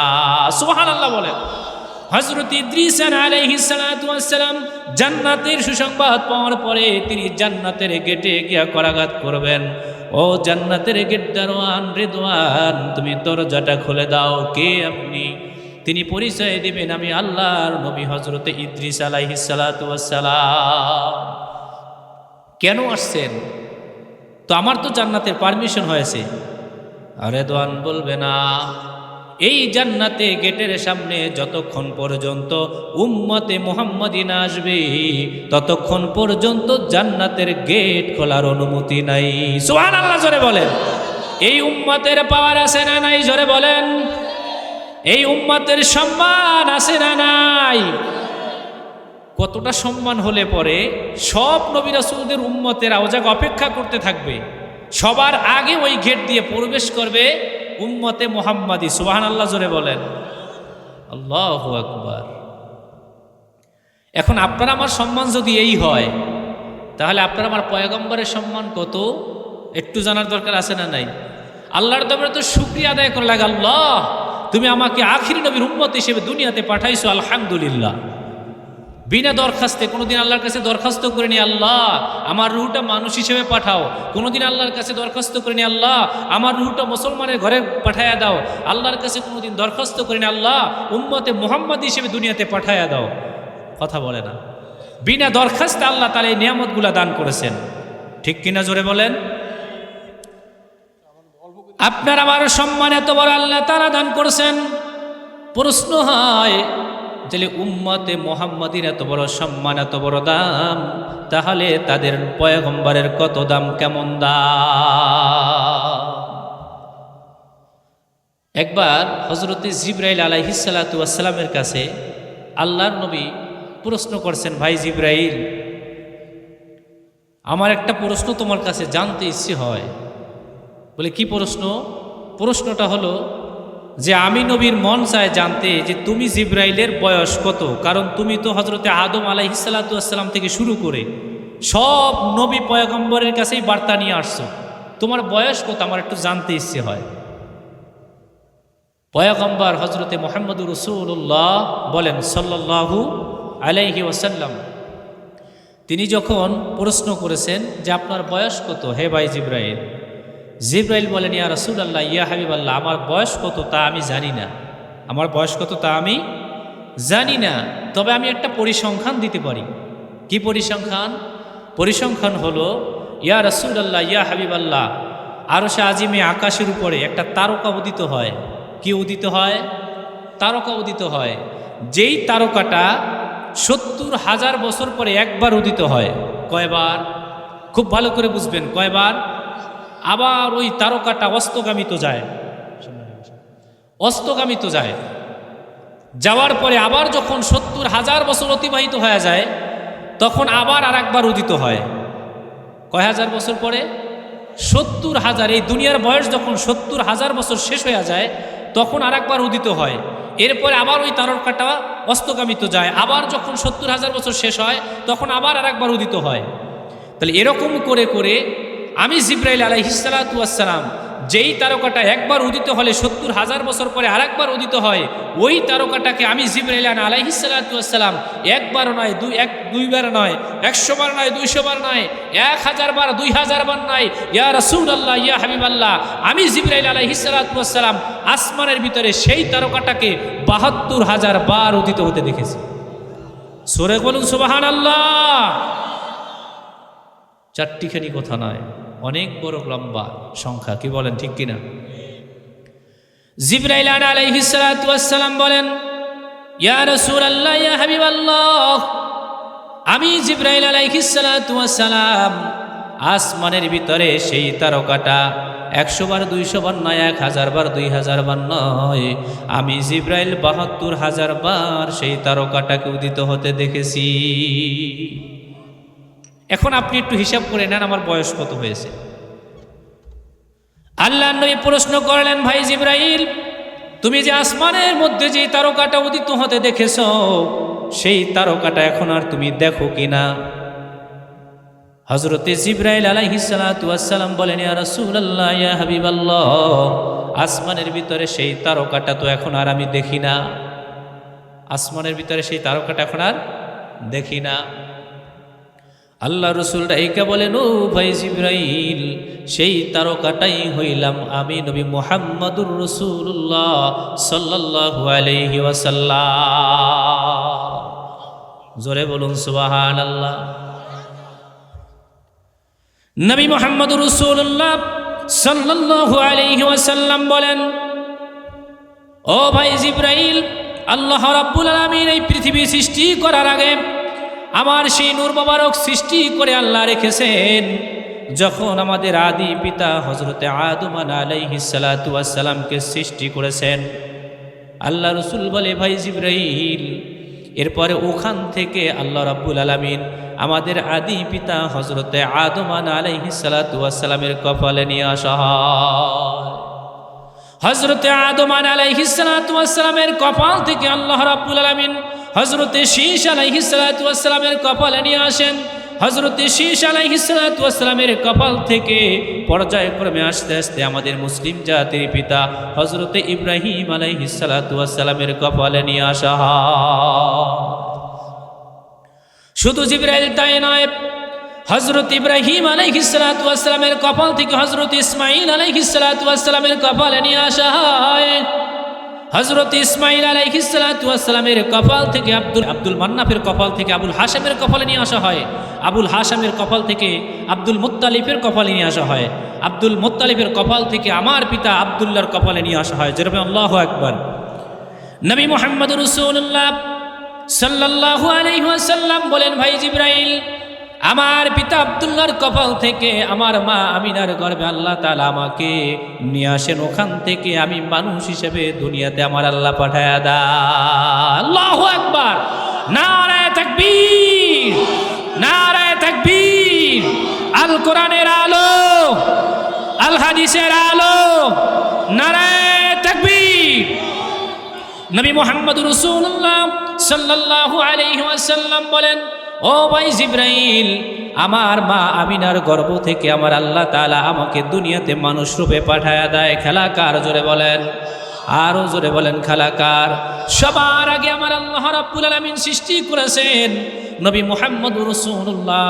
সুবহানাল্লাহ বলেন। হযরত ইদ্রিস আলাইহিস সালাতু ওয়াস সালাম জান্নাতের সুসংবাদ পাওয়ার পরে তিনি জান্নাতের গেটে গিয়া করাঘাত করবেন, ও জান্নাতের গেট দারোয়ান রিদওয়ান, তুমি দরজাটা খুলে দাও, কে আপনি? তিনি পরিচয় দিবেন, আমি আল্লাহর নবী হযরত ইদ্রিস আলাইহিস সালাতু ওয়াস সালাম। কেন আসছেন? তো আমার তো জান্নাতের পারমিশন হয়েছে। আর রিদওয়ান বলবে না, এই জান্নাতে গেটের সামনে যতক্ষণ পর্যন্ত উম্মতে মুহাম্মাদি না আসবে ততক্ষণ পর্যন্ত জান্নাতের গেট খোলার অনুমতি নাই। সুবহানাল্লাহ, জোরে বলেন। এই উম্মতের পাওয়ার আছে না নাই? জোরে বলেন। এই উম্মতের সম্মান আছে না নাই? কতটা সম্মান হলে পরে সব নবী রাসূলদের উম্মতেরা ওজাগ অপেক্ষা করতে থাকবে, সবার আগে ওই গেট দিয়ে প্রবেশ করবে উম্মতে মুহাম্মাদি। সুবহানাল্লাহ, জোরে বলেন। আল্লাহু আকবার। এখন আপনার আমার সম্মান যদি এই হয়, তাহলে আপনার আমার পয়গম্বরের সম্মান কত একটু জানার দরকার আছে না নাই? আল্লাহর দরবারে তো শুকরিয়া আদায় করা লাগে, আল্লাহ তুমি আমাকে আখিরি নবীর উম্মত হিসেবে দুনিয়াতে পাঠাইছো, আলহামদুলিল্লাহ। বিনা দরখাস্তে, কোনোদিন আল্লাহর কাছে দরখাস্ত করিনি আল্লাহ আমার রুহটা মানুষ হিসেবে পাঠাও, কোনোদিন আল্লাহর কাছে দরখাস্ত করিনি আল্লাহ আমার রুহটা মুসলমানের ঘরে পাঠায়া দাও, আল্লাহর কাছে কোনোদিন দরখাস্ত করিনি আল্লাহ উম্মতে মুহাম্মাদ হিসেবে দুনিয়াতে পাঠায়া দাও। কথা বলে না। বিনা দরখাস্তে আল্লাহ তাআলা এই নিয়ামতগুলো দান করেছেন, ঠিক কিনা? জোরে বলেন। আপনার আমার সম্মান এত বড় আল্লাহ তাআলা দান করেছেন। প্রশ্ন হয়, তাহলে উম্মতে মুহাম্মাদির এত বড় সম্মান, এত বড় দাম, তাহলে তাদের পয়গম্বরের কত দাম, কেমন দাম? একবার হযরত জিবরাইল আলাইহিস সালাতু ওয়াস সালামের কাছে আল্লাহর নবী প্রশ্ন করছেন, ভাই জিবরাইল, আমার একটা প্রশ্ন তোমার কাছে জানতে ইচ্ছে হয়। বলে কি প্রশ্ন? প্রশ্নটা হলো যে আমি নবীর মন চায় জানতে যে তুমি জিবরাইলের বয়স কত, কারণ তুমি তো হযরতে আদম আলাইহিস সালাতু ওয়াস সালাম থেকে শুরু করে সব নবী পয়গম্বরের কাছেই বার্তা নিয়ে আসছো, তোমার বয়স কত আমার একটু জানতে ইচ্ছে হয়। পয়গম্বর হজরতে মুহাম্মদুর রাসূলুল্লাহ বলেন সাল্লাল্লাহু আলাইহি ওয়াসাল্লাম, তিনি যখন প্রশ্ন করেছেন যে আপনার বয়স কত হে ভাই জিব্রাইল, জিব্রাইল বলেন ইয়া রাসূলুল্লাহ ইয়া হাবিবাল্লাহ, আমার বয়স কত তা আমি জানি না, আমার বয়স কত তা আমি জানি না, তবে আমি একটা পরিসংখ্যান দিতে পারি। কি পরিসংখ্যান? পরিসংখ্যান হলো ইয়া রাসূলুল্লাহ ইয়া হাবিবাল্লাহ, আরশে আজিমে আকাশের উপরে একটা তারকা উদিত হয়। কি উদিত হয়? তারকা উদিত হয়। যেই তারকাটা ৭০,০০০ বছর পরে একবার উদিত হয়। কয়বার? খুব ভালো করে বুঝবেন, কয়বার? আবার ওই তারকাটা অস্তগামিত যায়, অস্তগামিত যায়, যাওয়ার পরে আবার যখন ৭০,০০০ বছর অতিবাহিত হয়ে যায় তখন আবার আর একবার উদিত হয়। কয় হাজার বছর পরে? ৭০,০০০। এই দুনিয়ার বয়স যখন ৭০,০০০ বছর শেষ হয়ে যায় তখন আর একবার উদিত হয়। এরপরে আবার ওই তারকাটা অস্তগামিত যায়, আবার যখন ৭০,০০০ বছর শেষ হয় তখন আবার আর একবার উদিত হয়। তাহলে এরকম করে করে আমি জিব্রাইল আলাইহিস সালাতু ওয়াস সালাম, যেই তারকাটা একবার উদিত হলে ৭০,০০০ বছর পরে আর একবার উদিত হয়, ওই তারকাটাকে আমি জিব্রাইল আলাইহিস সালাতু ওয়াস সালাম একবার নয়, দুইবার নয়, ১০০ বার নয়, ২০০ বার নয়, ১০০০ বার, ২০০০ বার নয়, ইয়া রাসূলুল্লাহ ইয়া হাবিবাল্লাহ, আমি জিব্রাইল আলাইহিস সালাতু ওয়াস সালাম আসমানের ভিতরে সেই তারকাটাকে ৭২,০০০ বার উদিত হতে দেখেছি। সূরা বলুন সুবহানাল্লাহ। চারটিখানি কথা নয়, অনেক বড় লম্বা সংখ্যা। কি বলেন, ঠিক কিনা? জিবরাইল আলাইহিস সালাতু ওয়াস সালাম বলেন ইয়া রাসূলুল্লাহ ইয়া হাবিবাল্লাহ, আমি জিবরাইল আলাইহিস সালাতু ওয়াস সালাম আসমানের ভিতরে সেই তারকাটা ১০০ বার ২০০ বার নয়, ১০০০ বার ২০০০ বার নয়, আমি জিবরাইল ৭২,০০০ বার সেই তারকাটাকে উদিত হতে দেখেছি। এখন আপনি একটু হিসাব করে নেন আমার বয়স কত হয়েছে। আল্লাহর নবী প্রশ্ন করলেন, ভাই জিবরাইল, তুমি যে আসমানের মধ্যে যে তারকাটা উদিত হতে দেখেছো সেই তারকাটা এখন আর তুমি দেখো কিনা? হযরতে জিবরাইল আলাইহিস সালাতু ওয়াস সালাম বলেন ইয়া রাসূলুল্লাহ ইয়া হাবিবাল্লাহ, আসমানের ভিতরে সেই তারকাটা তো এখন আর আমি দেখি না, আসমানের ভিতরে সেই তারকাটা এখন আর দেখি না। আল্লাহ রসুল রাইকা বলেন, ও ভাই জিবরাইল, সেই তারকাটাই হইলাম আমি নবী মুহাম্মদুর রাসূলুল্লাহ সাল্লাল্লাহু আলাইহি ওয়াসাল্লাম। জোরে বলুন সুবহানাল্লাহ। নবী মুহাম্মদুর রাসূলুল্লাহ সাল্লাল্লাহু আলাইহি ওয়াসাল্লাম বলেন, ও ভাই জিবরাইল, আল্লাহ রাব্বুল আলামিন এই পৃথিবী সৃষ্টি করার আগে আমার সেই নূর মোবারক সৃষ্টি করে আল্লাহ রেখেছেন। যখন আমাদের আদি পিতা হযরতে আদম আলাইহিস সালাতু ওয়াস সালামকে সৃষ্টি করেছেন, আল্লাহ রাসূল বলে, ভাই জিবরাইল, এরপরে ওখান থেকে আল্লাহ রাব্বুল আলামিন আমাদের আদি পিতা হযরতে আদম আলাইহিস সালাতু ওয়াস সালামের কপালে নিয়ে আসা হয়। হযরতে আদম আলাইহিস সালাতু ওয়াস সালামের কপাল থেকে আল্লাহ রাব্বুল আলামিন হযরতে শীশ আলাইহিস সালাতু ওয়াস সালামের কপালে নিয়ে আসেন। হযরতে শীশ আলাইহিস সালাতু ওয়াস সালামের কপাল থেকে পর্যায়ক্রমে আস্তে আস্তে আমাদের মুসলিম জাতির পিতা হযরতে ইব্রাহিম আলাইহিস সালাতু ওয়াস সালামের কপালে নিয়ে আসা হয়। শুধু জিবরাইল তাই নয়, হযরত ইব্রাহিম আলাইহিস সালাতু ওয়াস সালামের কপাল থেকে হযরত ইসমাঈল আলাইহিস সালাতু ওয়াস সালামের কপালে নিয়ে আসা হয়। হযরত ইসমাঈল আলাইহিস সালাতু ওয়াস সালামের কপাল থেকে আব্দুল মান্নাফের কপাল থেকে আবুল হাশেমের কপালে নিয়ে আসা হয়। আবুল হাশেমের কপাল থেকে আব্দুল মুত্তালিবের কপালে নিয়ে আসা হয়। আব্দুল মুত্তালিবের কপাল থেকে আমার পিতা আব্দুল্লাহর কপালে নিয়ে আসা হয়। যেরকম আল্লাহু আকবার। নবী মুহাম্মদুর রাসূলুল্লাহ সাল্লাল্লাহু আলাইহি ওয়াসাল্লাম বলেন, ভাই জিবরাইল, আমার পিতা আব্দুল্লাহর কপাল থেকে আমার মা আমিনার গর্ভে আল্লাহ তাআলা আমাকে নিয়ে আসেন। ওখান থেকে আমি মানুষ হিসেবে দুনিয়াতে আমার আল্লাহ পাঠায়া দেয়। আল্লাহু আকবার। নারায়ে তাকবীর, নারায়ে তাকবীর। আল কোরআনের আলো, আল হাদিসের আলো, নারায়ে তাকবীর। নবী মুহাম্মদুর রাসূলুল্লাহ সাল্লাল্লাহু আলাইহি ওয়াসাল্লাম বলেন, ও ভাই জিবরাইল, আমার মা আমিনার গর্ভ থেকে আমার আল্লাহ তাআলা আমাকে দুনিয়াতে মানুষ রূপে পাঠায়া দেয়। খেলাকার জোরে বলেন, আরো জোরে বলেন খেলাকার। সবার আগে আমার আল্লাহ রাব্বুল আলামিন সৃষ্টি করেছেন নবী মুহাম্মদুর রাসূলুল্লাহ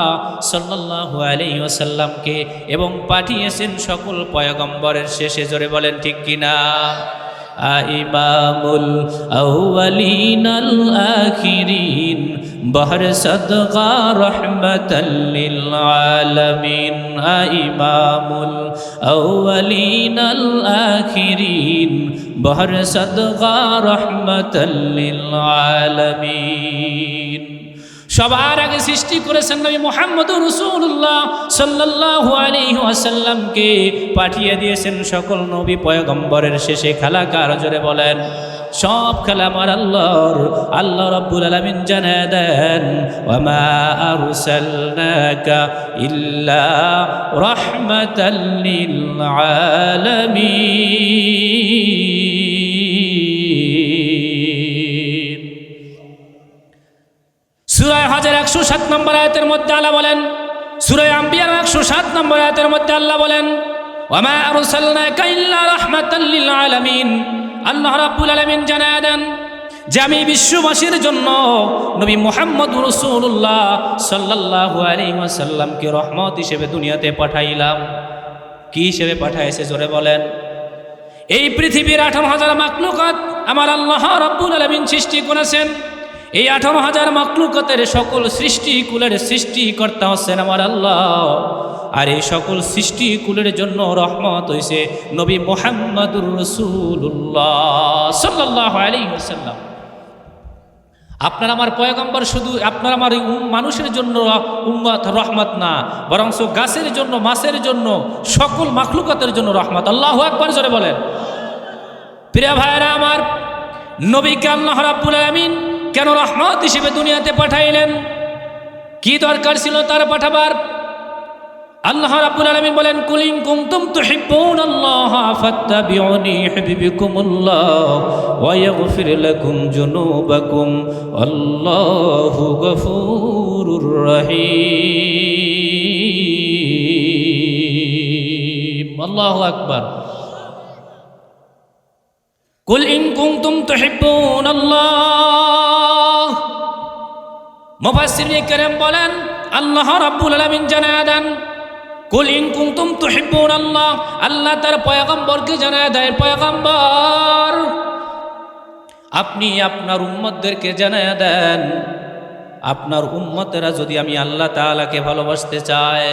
সাল্লাল্লাহু আলাইহি ওয়াসাল্লামকে এবং পাঠিয়েছেন সকল পয়গম্বরের শেষে। জোরে বলেন ঠিক কিনা? ইমামুল আউয়ালিনাল আখিরিন বহর সদকা রহমাতাল লিল আলামিন। ইমামুল আউয়ালিনাল আখিরিন বহর সদকা রহমাতাল লিল আলামিন। সবার আগে সৃষ্টি করেছেন নবী মুহাম্মদুর রাসূলুল্লাহ সাল্লাল্লাহু আলাইহি ওয়াসাল্লামকে, পাঠিয়ে দিয়েছেন সকল নবী পয়গম্বরের শেষে। খেলাকার জোরে বলেন, সব খেলা আমার আল্লাহর। আল্লাহ রাব্বুল আলামিন জানায় দেন, ওয়ামা আরসালনাকা ইল্লা রাহমাতাল লিল আলামিন। সূরা হজের 107 নম্বর আয়াতের মধ্যে আল্লাহ বলেন, সূরা আম্বিয়ার 107 নম্বর আয়াতের মধ্যে আল্লাহ বলেন, ওয়ামা আরসালনাকা ইল্লা রাহমাতাল লিল আলামিন। আল্লাহ রাব্বুল আলামিন জানায় দেন যে আমি বিশ্ববাসীর জন্য নবী মুহাম্মদুর রাসূলুল্লাহ সাল্লাল্লাহু আলাইহি ওয়াসাল্লামকে রহমত হিসেবে দুনিয়াতে পাঠাইলাম। কি হিসেবে পাঠাইছে জোরে বলেন? এই পৃথিবীর 18,000 মাখলুকাত আমার আল্লাহ রাব্বুল আলামিন সৃষ্টি করেছেন। এই 18,000 মাখলুকাতের সকল সৃষ্টিকুলের সৃষ্টিকর্তা হচ্ছেন আমার আল্লাহ। আর এই সকল সৃষ্টিকুলের জন্য রহমত হইছে নবী মুহাম্মদুর রাসূলুল্লাহ সাল্লাল্লাহু আলাইহি ওয়াসাল্লাম। আপনার আমার পয়গম্বর শুধু আপনার আমার মানুষের জন্য উম্মত রহমত না, বরং গাছের জন্য, মাছের জন্য, সকল মাখলুকাতের জন্য রহমত। আল্লাহু আকবার জোরে বলেন। প্রিয় ভাইরা আমার, নবীকে আল্লাহ রাব্বুল আলামিন কেন রহমত হিসেবে দুনিয়াতে পাঠাইলেন? কি দরকার ছিল তার পাঠাবার? আল্লাহ রাব্বুল আলামিন বলেন, কুল ইন কুনতুম তুহিব্বুনাল্লাহ ফাত্তাবিউনি ইউহিব্বুকুমুল্লাহ ওয়া ইয়াগফির লাকুম যুনুবাকুম আল্লাহু গফুরুর রহিম। আল্লাহু আকবার। কুল ইন কুনতুম তুহিব্বুনাল্লাহ। মুফাসসিরিনে কেরাম বলেন, আল্লাহ রাব্বুল আলামিন জানায় দেন, কুল ইন কুনতুম তুহিব্বুনাল্লাহ। আল্লাহ তার পয়গম্বরকে জানায় দেয়, পয়গম্বর আপনি আপনার উম্মতদেরকে জানায় দেন, আপনার উম্মতেরা যদি আমি আল্লাহ তাআলাকে ভালোবাসতে চায়।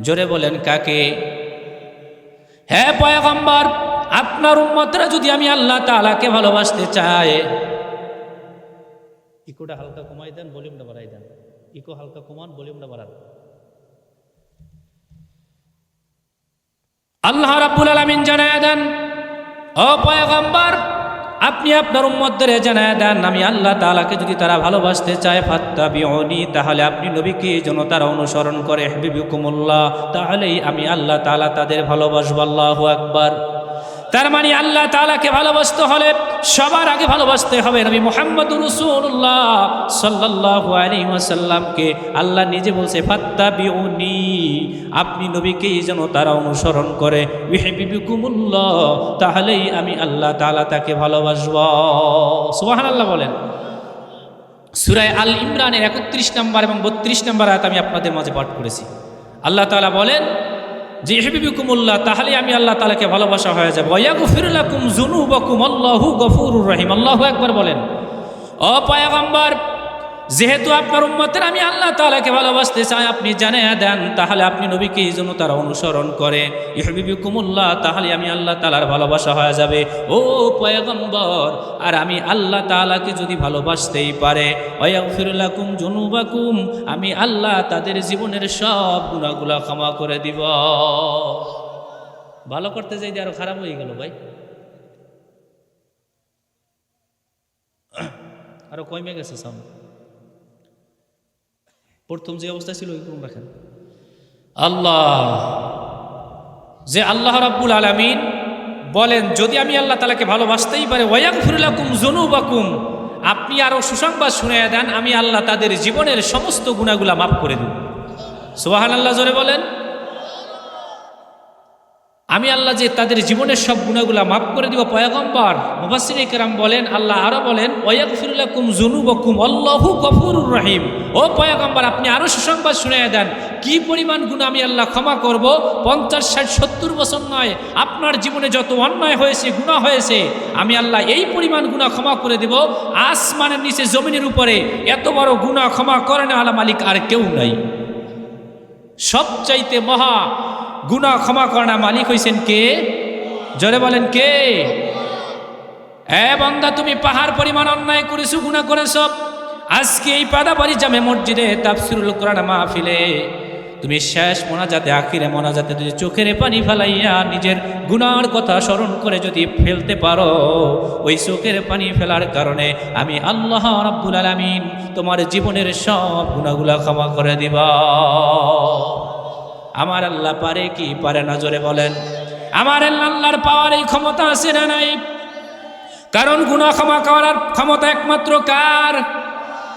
জোরে বলেন কাকে? হ্যাঁ পয়গম্বর, আপনার উম্মতরা যদি আমি আল্লাহ তাআলাকে ভালোবাসতে চায়। ইকোটা হালকা কমাই দেন, ভলিউমটা বাড়াই দেন। ইকো হালকা কমান, ভলিউমটা বাড়ান। আল্লাহ রাব্বুল আলামিন জানায় দেন, ও পয়গম্বর আপনি আপনার উম্মতদের জানায় দেন, আমি আল্লাহ তাআলাকে যদি তারা ভালোবাসতে চায়, ফাত্তাবিউনি, তাহলে আপনি নবীকে যেন তারা অনুসরণ করে, ইউহিব্বুকুমুল্লাহ, তাহলেই আমি আল্লাহ তাআলা তাদের ভালোবাসবো। আল্লাহু আকবার। তার মানে আল্লাহ তাআলাকে ভালোবাসতে হলে সবার আগে ভালোবাসতে হবে নবী মুহাম্মদুর রাসূলুল্লাহ সাল্লাল্লাহু আলাইহি ওয়াসাল্লামকে। আল্লাহ নিজে বলছে, ফাত্তাবিউনি, আপনি নবীকেই যেন তারা অনুসরণ করে, ইউহিব্বুকুমুল্লাহ, তাহলেই আমি আল্লাহ তাআলা তাকে ভালোবাসব। সুবহানাল্লাহ বলেন। সূরা আল ইমরানের 31 নম্বর এবং 32 নম্বর আয়াত আমি আপনাদের মাঝে পাঠ করেছি। আল্লাহ তাআলা বলেন যে ইউহিব্বুকুমুল্লাহ, তাহলে আমি আল্লাহ তাআলাকে ভালোবাসা হয়ে যাবে। ওয়া ইয়াগফির লাকুম যুনুবাকুম আল্লাহু গফুরুর রহিম। আল্লাহু আকবার বলেন। ও পয়গম্বর, যেহেতু আপনার উম্মতের আমি আল্লাহ তাআলাকে ভালোবাসতে চাই, আপনি জানিয়ে দেন, তাহলে আপনি নবীকে এই জন্য তারা অনুসরণ করে, ইউহিব্বুকুমুল্লাহ, তাহলে আমি আল্লাহ তাআলার ভালোবাসা হয়ে যাবে। ও পয়গম্বর, আর আমি আল্লাহ তাআলাকে যদি ভালোবাসতেই পারে, ওয়া ইয়াগফির লাকুম যুনুবাকুম, আমি আল্লাহ তাদের জীবনের সব গুনাহগুলো ক্ষমা করে দিব। ভালো করতে যাই আরো খারাপ হয়ে গেল ভাই, আরো কমে গেছে সামনে। প্রথম যে অবস্থা ছিল ওইরকম রাখেন। আল্লাহ, যে আল্লাহ রাব্বুল আলামিন বলেন যদি আমি আল্লাহ তাআলাকে ভালোবাসতেই পারে, ওয়া ইয়াগফির লাকুম যুনুবাকুম, আপনি আরো সুসংবাদ শুনিয়ে দেন, আমি আল্লাহ তাদের জীবনের সমস্ত গুনাহগুলা মাফ করে দেব। সুবহানাল্লাহ জোরে বলেন। আমি আল্লাহ যে তাদের জীবনের সব গুনাহগুলা মাফ করে দিব। পয়গম্বর মুফাসসিরিনে কেরাম বলেন, আল্লাহ আরো বলেন, ওয়াগফির লাকুম যুনুবাকুম আল্লাহু গফুরুর রহিম। ও পয়গম্বর, আপনি আরো সুসংবাদ শুনিয়ে দেন কি পরিমাণ গুনাহ আমি আল্লাহ ক্ষমা করব। 50, 60, 70 বছর নয়, আপনার জীবনে যত অন্যায় হয়েছে, গুনাহ হয়েছে, আমি আল্লাহ এই পরিমাণ গুনাহ ক্ষমা করে দেব। আসমানের নিচে জমিনের উপরে এত বড় গুনাহ ক্ষমা করেন আলা মালিক আর কেউ নাই। সবচাইতে মহা গুনাহ ক্ষমা করা মালিক হইছেন কে? জোরে বলেন কে? বান্দা, তুমি পাহাড় পরিমাণ অন্যায় করেছো, গুনাহ করেছো। আজকে এই পাদাবাড়ি জামে মসজিদে তাফসীরুল কোরআন মাহফিলে তুমি শেষ মোনাজাতে, আখিরে মোনাজাতে যদি চোখের পানি ফেলাইয়া নিজের গুনার কথা স্মরণ করে যদি ফেলতে পারো, ওই চোখের পানি ফেলার কারণে আমি আল্লাহ রাব্বুল আলামিন তোমার জীবনের সব গুনাহগুলা ক্ষমা করে দিব। আমার আল্লাহ পারে কি পারে না? জোরে বলেন। আমার আল্লাহর পাওয়ার এই ক্ষমতা আছে না নাই? কারণ গুনাহ ক্ষমা করার ক্ষমতা একমাত্র কার?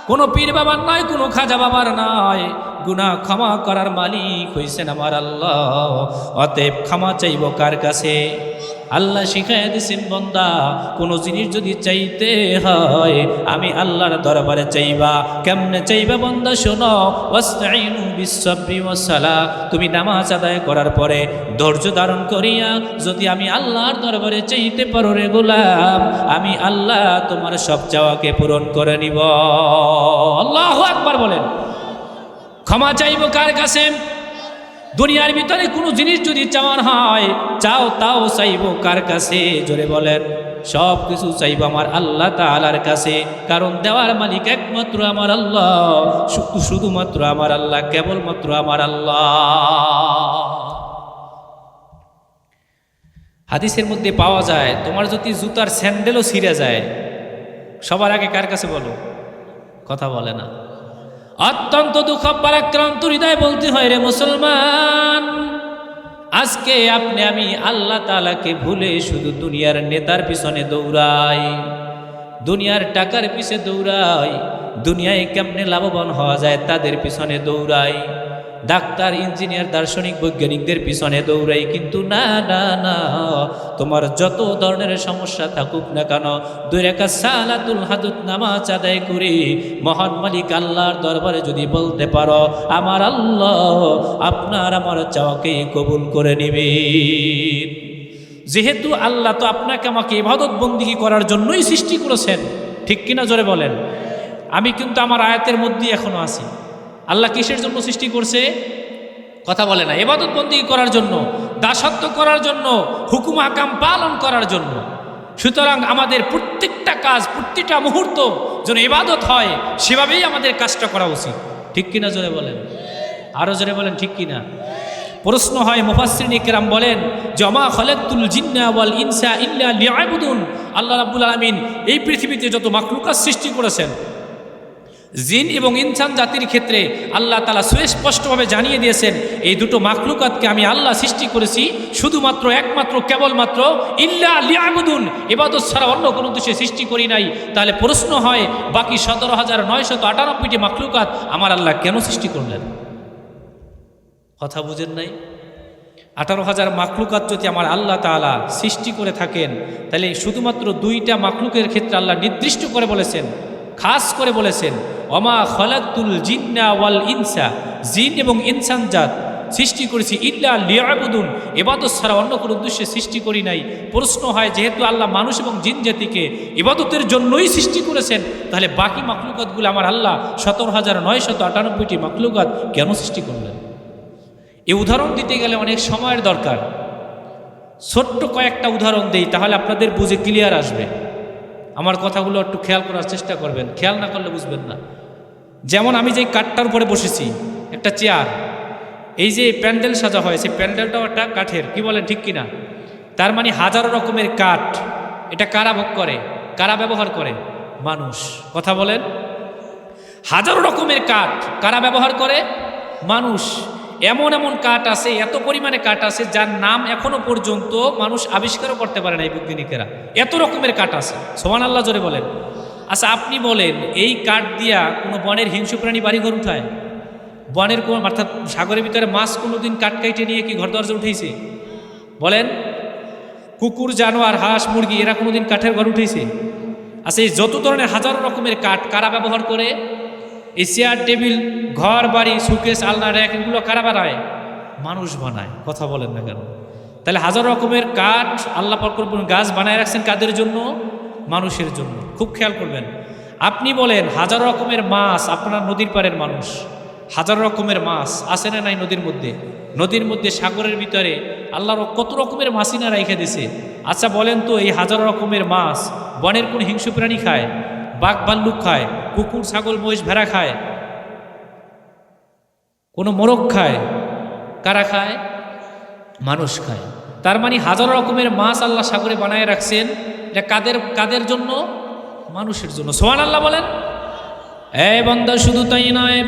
কোনো পীর বাবার নয়, কোনো খাজা বাবার নয়। গুনাহ ক্ষমা করার মালিক হইছেন আমার আল্লাহ। অতএব ক্ষমা চাইব কার কাছে? আল্লাহ শিখাইয়া দিয়েছেন, বান্দা কোনো জিনিস যদি চাইতে হয় আমি আল্লাহর দরবারে চাইবা। কেমনে চাইবা বান্দা? শোনো, ওয়াস্তাইনু বিস-সাবরি ওয়াস-সালাহ। তুমি নামাজ আদায় করার পরে ধৈর্য ধারণ করিয়া যদি আমি আল্লাহর দরবারে চাইতে পারো রে গোলাম, আমি আল্লাহ তোমার সব চাওয়াকে পূরণ করে নিব। আল্লাহু আকবার বলেন। ক্ষমা চাইব কার কাছে? দুনিয়ার ভিতরে কোনো জিনিস যদি চাওয়ার হয়, চাও তাও চাইব কার কাছে? জোরে বলেন। সব কিছু চাইব আমার আল্লাহ তাআলার কাছে। কারণ দেওয়ার মালিক একমাত্র আমার আল্লাহ, শুধুমাত্র আমার আল্লাহ, কেবলমাত্র আমার আল্লাহ। হাদিসের মধ্যে পাওয়া যায়, তোমার যদি জুতার স্যান্ডেলও ছিঁড়ে যায়, সবার আগে কার কাছে বলো? কথা বলে না। অত্যন্ত দুঃখ পরাক্রান্ত হৃদয় বলতে হয়, রে মুসলমান, আজকে আপনি আমি আল্লাহ তাআলাকে ভুলে শুধু দুনিয়ার নেতার পিছনে দৌড়াই, দুনিয়ার টাকার পিছে দৌড়াই, দুনিয়ায় কেমনে লাভবান হওয়া যায় তাদের পিছনে দৌড়াই, ডাক্তার, ইঞ্জিনিয়ার, দার্শনিক, বৈজ্ঞানিকদের পিছনে দৌড়াই। কিন্তু না না না, তোমার যত ধরনের সমস্যা থাকুক না কেন, 2 রাকাত সালাতুল হাজত নামাজ আদায় করে মহান মালিক আল্লাহর দরবারে যদি বলতে পারো, আমার আল্লাহ আপনার আমার চাওয়াকে কবুল করে নিবেন। যেহেতু আল্লাহ তো আপনাকে আমাকে ইবাদত বন্দেগী করার জন্যই সৃষ্টি করেছেন, ঠিক কিনা? জোরে বলেন। আমি কিন্তু আমার আয়াতের মধ্যে এখনো আছি। আল্লাহ কিসের জন্য সৃষ্টি করছে? কথা বলে না। ইবাদত বন্দেগী করার জন্য, দাসত্ব করার জন্য, হুকুম আহকাম পালন করার জন্য। সুতরাং আমাদের প্রত্যেকটা কাজ, প্রত্যেকটা মুহূর্ত যেন ইবাদত হয়, সেভাবেই আমাদের কাজটা করা উচিত, ঠিক কিনা? জোরে বলেন। আরো জোরে বলেন, ঠিক কিনা? প্রশ্ন হয়, মুফাসসিরিনে কেরাম বলেন, ওমা খালাকতুল জিন্না ওয়াল ইনসা ইল্লা লিয়াবুদুন। আল্লাহ রাব্বুল আলামিন এই পৃথিবীতে যত মাখলুকাত সৃষ্টি করেছেন, জিন এবং ইনসান জাতির ক্ষেত্রে আল্লাহ তাআলা সুস্পষ্টভাবে জানিয়ে দিয়েছেন, এই দুটো মাখলুকাতকে আমি আল্লাহ সৃষ্টি করেছি শুধুমাত্র, একমাত্র, কেবলমাত্র ইল্লা লিয়াবুদুন, ইবাদত ছাড়া অন্য কোনো উদ্দেশ্যে সৃষ্টি করি নাই। তাহলে প্রশ্ন হয়, বাকি 17,998টি মাখলুকাত আমার আল্লাহ কেন সৃষ্টি করলেন? কথা বুঝেন নাই? 18,000 মাখলুকাত যদি আমার আল্লাহ তাআলা সৃষ্টি করে থাকেন, তাহলে শুধুমাত্র 2টা মাখলুকের ক্ষেত্রে আল্লাহ নির্দিষ্ট করে বলেছেন, খাস করে বলেছেন, ওমা খালাকতুল জিন্না ওয়াল ইনসা, জিন এবং ইনসান জাত সৃষ্টি করেছি ইল্লা লিয়াবুদুন, ইবাদত ছাড়া অন্য কোনো উদ্দেশ্যে সৃষ্টি করি নাই। প্রশ্ন হয়, যেহেতু আল্লাহ মানুষ এবং জিন জাতিকে ইবাদতের জন্যই সৃষ্টি করেছেন, তাহলে বাকি মাখলুকাতগুলো আমার আল্লাহ 17,998টি মাখলুকাত কেন সৃষ্টি করলেন? এই উদাহরণ দিতে গেলে অনেক সময়ের দরকার। ছোট্ট কয়েকটা উদাহরণ দেই, তাহলে আপনাদের বুঝে ক্লিয়ার আসবে। আমার কথাগুলো একটু খেয়াল করার চেষ্টা করবেন, খেয়াল না করলে বুঝবেন না। যেমন আমি যে কাঠটার উপরে বসেছি, একটা চেয়ার, এই যে প্যান্ডেল সাজা হয়, সেই প্যান্ডেলটাও একটা কাঠের, কি বলেন, ঠিক কিনা? তার মানে হাজারো রকমের কাঠ। এটা কারা ভোগ করে, কারা ব্যবহার করে? মানুষ। কথা বলেন। হাজারো রকমের কাঠ কারা ব্যবহার করে? মানুষ। এমন এমন কাঠ আছে, এত পরিমাণে কাঠ আছে যার নাম এখনো পর্যন্ত মানুষ আবিষ্কারও করতে পারে না এই বৈজ্ঞানিকেরা। এত রকমের কাঠ আছে, সুবহানাল্লাহ জোরে বলেন। আচ্ছা আপনি বলেন, এই কাঠ দিয়া কোনো বনের হিংস্র প্রাণী বাড়িঘর উঠায়? বনের কোন অর্থাৎ সাগরের ভিতরে মাছ কোনোদিন কাঠ কাইটে নিয়ে কি ঘর দরজা উঠেছে? বলেন, কুকুর, জানোয়ার, হাঁস, মুরগি এরা কোনোদিন কাঠের ঘর উঠেছে? আচ্ছা এই যত ধরনের হাজারো রকমের কাঠ কারা ব্যবহার করে? এই চেয়ার, টেবিল, ঘর বাড়ি, সুকেস, আলনা, র্যাক এগুলো কারা বানায়? মানুষ বানায়। কথা বলেন না কেন? তাহলে হাজার রকমের কাঠ আল্লাহ পাক রব্বুল গাছ বানায় রাখছেন কাদের জন্য? মানুষের জন্য। খুব খেয়াল করবেন। আপনি বলেন হাজার রকমের মাছ, আপনার নদীর পাড়ের মানুষ, হাজার রকমের মাছ আছে না নাই নদীর মধ্যে? নদীর মধ্যে, সাগরের ভিতরে আল্লাহর কত রকমের মাছই না রাইখা দিছে। আচ্ছা বলেন তো, এই হাজার রকমের মাছ বনের কোন হিংস্র প্রাণী খায়? বাঘ ভাল্লুক খায়? কুকুর, ছাগল, মহিষ, ভেড়া খায়? কোনো মোরগ খায়? কারা খায়? মানুষ খায়। তার মানে হাজার রকমের মাছ আল্লাহ সাগরে বানায় রাখছেন। এটা কাদের জন্য? মানুষের জন্য। সুবহানাল্লাহ বলেন। এই বান্দা, শুধু তাই নয়,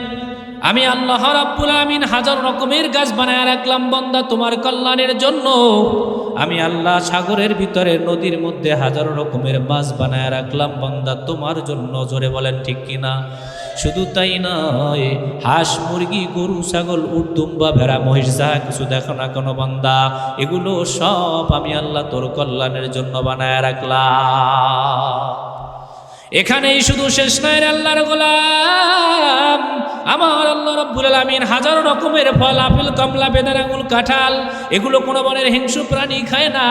আমি আল্লাহ রাব্বুল আমিন হাজার রকমের গাছ বানায় রাখলাম বান্দা তোমার কল্যাণের জন্য। আমি আল্লাহ সাগরের ভিতরে, নদীর মধ্যে হাজার রকমের মাছ বানায় রাখলাম বান্দা তোমার জন্য। জোরে বলেন ঠিক কিনা? শুধু তাই নয়, হাঁস, মুরগি, গরু, ছাগল, উট, দুম্বা, ভেড়া, মহিষ যা কিছু দেখো না কোনো বান্দা, এগুলো সব আমি আল্লাহ তোর কল্যাণের জন্য বানায় রাখলাম। এখানেই শুধু শেষ নয় আল্লাহর গোলাম, আমার আল্লাহ রাব্বুল আলামিন হাজার রকমের ফল, আপেল, কমলা, বেদানা, আঙুর, কাঁঠাল, এগুলো কোনো বনের হিংস্র প্রাণী খায় না,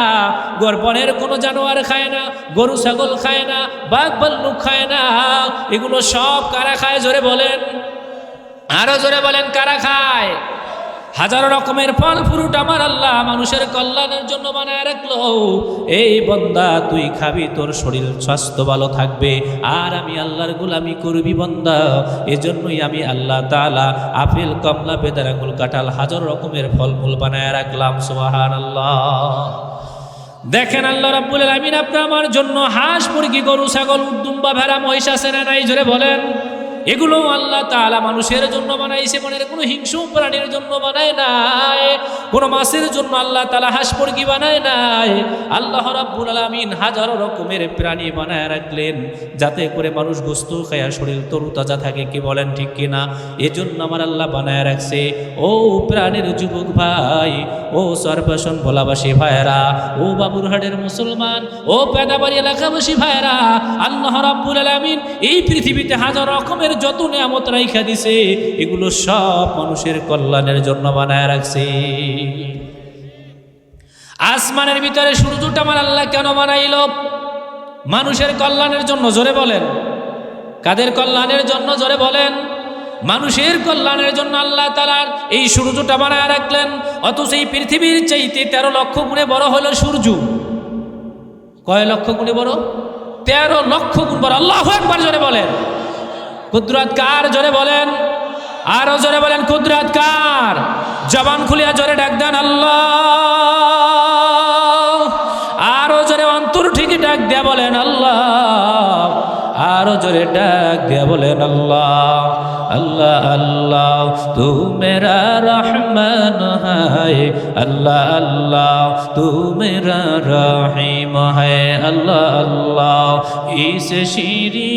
বনের কোনো জানোয়ার খায় না, গরু ছাগল খায় না, বাঘ ভাল্লুক খায় না। এগুলো সব কারা খায়? জোরে বলেন, আরো জোরে বলেন, কারা খায়? হাজার রকমের ফল ফ্রুট আমার আল্লাহ মানুষের কল্যাণের জন্য বানায় রাখলো। এই বান্দা তুই খাবি, তোর শরীর স্বাস্থ্য ভালো থাকবে, আর আমি আল্লাহর গোলামি করবি বান্দা। এজন্যই আমি আল্লাহ তাআলা আপেল, কমলা, বেদানা, আঙুর, কাঁঠাল হাজার রকমের ফলমূল বানায় রাখলাম। সুবহানাল্লাহ। দেখেন আল্লাহ রাব্বুল আলামিন আপনি আমার জন্য হাঁস, মুরগি, গরু, ছাগল, উট, দুম্বা, ভেড়া, মহিষ আছে না নাই? জোরে বলেন। এগুলো আল্লাহ তাআলা মানুষের জন্য বানাইছে, মনের কোনো হিংস্র প্রাণীর জন্য বানায় নাই, কোনো মাছের জন্য আল্লাহ তাআলা হাঁস, মুরগি বানায় নাই। আল্লাহ রাব্বুল আলামিন হাজারো রকমের প্রাণী বানায় রাখলেন যাতে করে মানুষ গোশত খায়া শরীর তরুতাজা থাকে। কি বলেন ঠিক কিনা? এজন্য আমার আল্লাহ বানায় রাখছে। ও প্রাণের যুবক ভাই, ও সরবাসন ভোলাবাসী ভাইরা, ও বাবুরহাটের মুসলমান, ও পেদাবাড়ি এলাকাবাসী ভাইরা, আল্লাহ রাব্বুল আলামিন এই পৃথিবীতে হাজার রকমের যত নিয়ামত রাইখা দিছে, এগুলো সব মানুষের কল্যাণের জন্য বানায় রাখছে। আসমানের ভিতরে সূর্যটা আমার আল্লাহ কেন বানাইল? মানুষের কল্যাণের জন্য। জোরে বলেন, কাদের কল্যাণের জন্য? জোরে বলেন। মানুষের কল্যাণের জন্য আল্লাহ তাআলা এই সূর্যটা বানায় রাখলেন। অথচ এই পৃথিবীর চাইতে 13 লক্ষ গুণে বড় হলো সূর্য। কয় লক্ষ গুণে বড়? 13 লক্ষ গুণ বড়। আল্লাহু আকবার। জোরে বলেন। কুদরত কার? জোরে বলেন, আরো জোরে বলেন, কুদরত কার? জবান খুলিয়া জোরে ডাক দেন আল্লাহ। আরো জোরে অন্তর ঠিকই ডাক দিয়া বলেন আল্লাহ। আরো জোরে ডাক দিয়া বলেন আল্লাহ। अल्लाह अल्लाह तू मेरा रहमान है, अल्लाह अल्लाह तू मेरा रहीम है, अल्लाह अल्लाह इस शीरी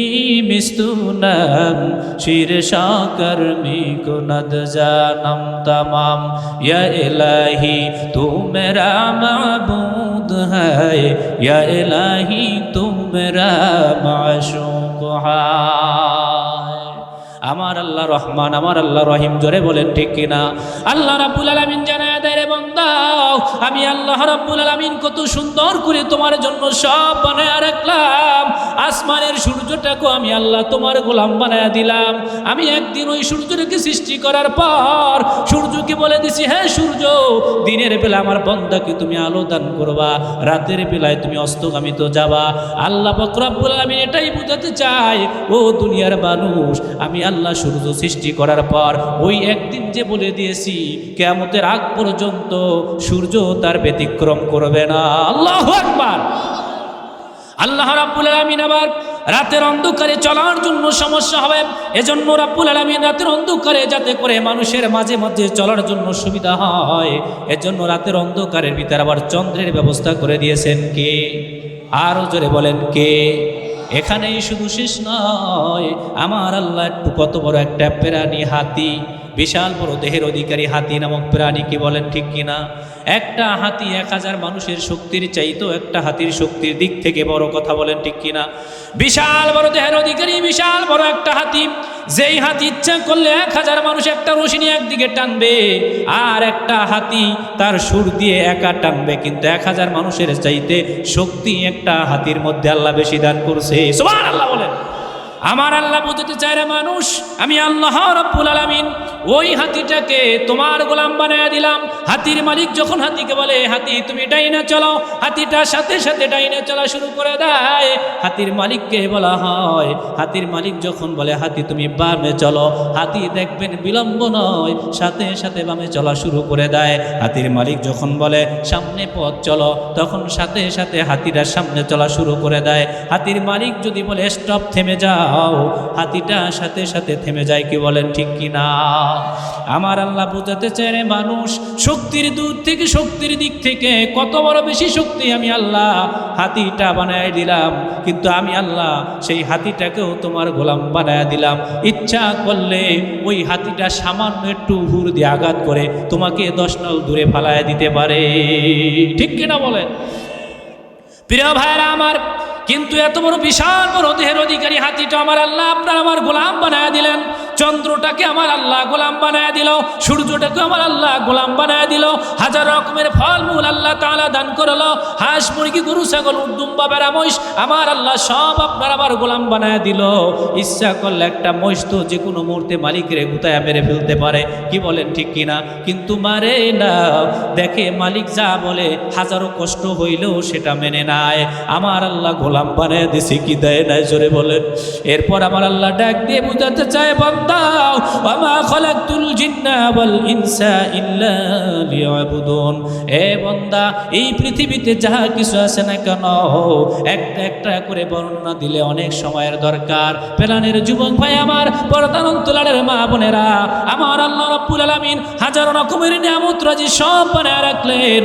मिस्तूनम शीर शाकर मी को नद जानम तमाम, या इलाही तू मेरा माबूद है, या इलाही तू मेरा माशूक है। আমার আল্লাহ রহমান, আমার আল্লাহ রহিম। জোরে বলেন ঠিক কিনা? আল্লাহ রাব্বুল আলামিন জানায় দেয়, রে বান্দা, আমি আল্লাহ রাব্বুল আলামিন কত সুন্দর করে তোমার জন্য সব বানায় রাখলাম। আসমানের সূর্যটাকে আমি আল্লাহ তোমার গোলাম বানায় দিলাম। আমি একদিন ওই সূর্যটাকে সৃষ্টি করার পর সূর্যকে বলে দিছি, হ্যাঁ সূর্য, দিনের বেলা আমার বান্দাকে তুমি আলো দান করবা, রাতের বেলায় তুমি অস্তগামিত যাবা। আল্লাহ পাক রব্বুল আলামিন এটাই বুঝাতে চায়, ও দুনিয়ার মানুষ, আমি আল্লাহ সূর্য সৃষ্টি করার পর ওই একদিন যে বলে দিয়েছি কিয়ামতের আগ পর্যন্ত সূর্য তার ব্যতিক্রম করবে না। আল্লাহু আকবার। আল্লাহ রাব্বুল আলামিন আবার রাতের অন্ধকারে চলার জন্য সমস্যা হবে, এজন্য রাব্বুল আলামিন রাতের অন্ধকারে যাতে করে মানুষের মাঝে মাঝে চলার জন্য সুবিধা হয়, এজন্য রাতের অন্ধকারের ভিতরে আবার চন্দ্রের ব্যবস্থা করে দিয়েছেন কে? আরো জোরে বলেন কে? এখানেই শুধু শেষ নয়, আমার আল্লাহ একটু কত বড় একটা প্রাণী হাতি, বিশাল বড় দেহের অধিকারী হাতি নামক প্রাণী, কি বলেন ঠিক কিনা? একটা হাতি 1000 মানুষের শক্তির চাইতো একটা হাতির শক্তির দিক থেকে বড়, কথা বলেন ঠিক কিনা? বিশাল বড় দেহের অধিকারী বিশাল বড় একটা হাতি, যেই হাতি ইচ্ছা করলে 1000 মানুষ একটা রশি একদিকে টানবে, আর একটা হাতি তার সুর দিয়ে একা টানবে, কিন্তু 1000 মানুষের চাইতে শক্তি একটা হাতির মধ্যে আল্লাহ বেশি দান করছে। সুবহানাল্লাহ বলেন। আমার আল্লাহ বুঝতে চায় রে মানুষ, আমি আল্লাহ রাব্বুল আলামিন ওই হাতিটাকে তোমার গোলাম বানায় দিলাম। হাতির মালিক যখন হাতিকে বলে হাতি তুমি ডাইনে চলো, হাতিটা সাথে সাথে ডাইনে চলা শুরু করে দেয়। হাতির মালিককে বলা হয়, হাতির মালিক যখন বলে হাতি তুমি বামে চলো, হাতি দেখবেন বিলম্ব নয় সাথে সাথে বামে চলা শুরু করে দেয়। হাতির মালিক যখন বলে সামনে পথ চলো, তখন সাথে সাথে হাতিটা সামনে চলা শুরু করে দেয়। হাতির মালিক যদি বলে স্টপ, থেমে যাও, হাতিটা সাথে সাথে থেমে যায়, কি বলেন ঠিক কিনা? আমার আল্লাহ বুঝাতে চায় রে মানুষ, শক্তির দূর থেকে শক্তির দিক থেকে কত বড় বেশি শক্তি আমি আল্লাহ হাতিটা বানায় দিলাম, কিন্তু আমি আল্লাহ সেই হাতিটাকেও তোমার গোলাম বানায় দিলাম। ইচ্ছা করলে ওই হাতিটা সামান্য একটু হুর দিয়ে আঘাত করে তোমাকে 10 নল দূরে ফালায় দিতে পারে, ঠিক কিনা বলেন? প্রিয় ভাইরা আমার, কিন্তু এত বড় বিশাল বড় দেহের অধিকারী হাতিটা আমার আল্লাহ আপনার আমার গোলাম বানায় দিলেন। চন্দ্রটাকে আমার আল্লাহ গোলাম বানায় দিল, সূর্যটাকে আমার আল্লাহ গোলাম বানায় দিল, হাজার রকমের ফলমূল আল্লাহ তাআলা দান করলো, হাঁস মুরগি গরু ছাগল উট দুম্বা ভেড়া মহিষ আমার আল্লাহ সব আপনার আমার গোলাম বানায় দিল। ইচ্ছা করলে একটা মহিষ তো যে কোনো মুহূর্তে মালিকের গুতায়া মেরে ফেলতে পারে, কি বলেন ঠিক কিনা? কিন্তু মারে না, দেখে মালিক যা বলে হাজারো কষ্ট হইলেও সেটা মেনে নেয়। আমার আল্লাহ গোলাম বানায় দিছে, কি দেয় নাই জোরে বলেন। এরপর আমার আল্লাহ ডাক দিয়ে বুঝাতে চায়, বান্দা ওয়া মা খালাকতুল জিন্না ওয়াল ইনসা ইল্লা লিয়াবুদুন। এ বান্দা, এই পৃথিবীতে যা কিছু আছে না কেন একটা একটা করে বর্ণনা দিলে অনেক সময়ের দরকার। প্রাণের যুবক ভাই আমার, পর্দার অন্তরালের মা বোনেরা, আমার আল্লাহ রাব্বুল আলামিন হাজার রকমের নিয়ামত রাজি সব বানায় রাখলেন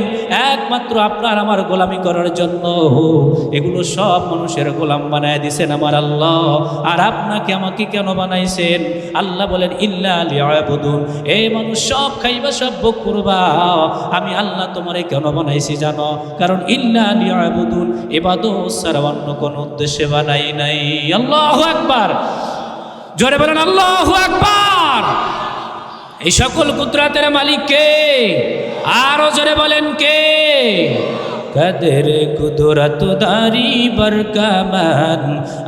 একমাত্র আপনার আমার গোলামি করার জন্য। এগুলো সব মানুষের গোলাম বানায় দিয়েছেন আমার আল্লাহ। আর আপনাকে আমাকে কেন বানাইছেন? আল্লাহ বলেন ইল্লা লিয়াবুদুন। এই মানুষ সব খাইবা সব ভোগ করবা, আমি আল্লাহ তোমারে কেন বানাইছি জানো? কারণ ইল্লা লিয়াবুদুন, ইবাদত ছাড়া অন্য কোনো উদ্দেশ্যে বানাই নাই। আল্লাহু আকবার, জোরে বলেন আল্লাহু আকবার। এই সকল কুদরতের মালিক কে? আরো জোরে বলেন কে? কাদের কুদরত দারি বরকামান,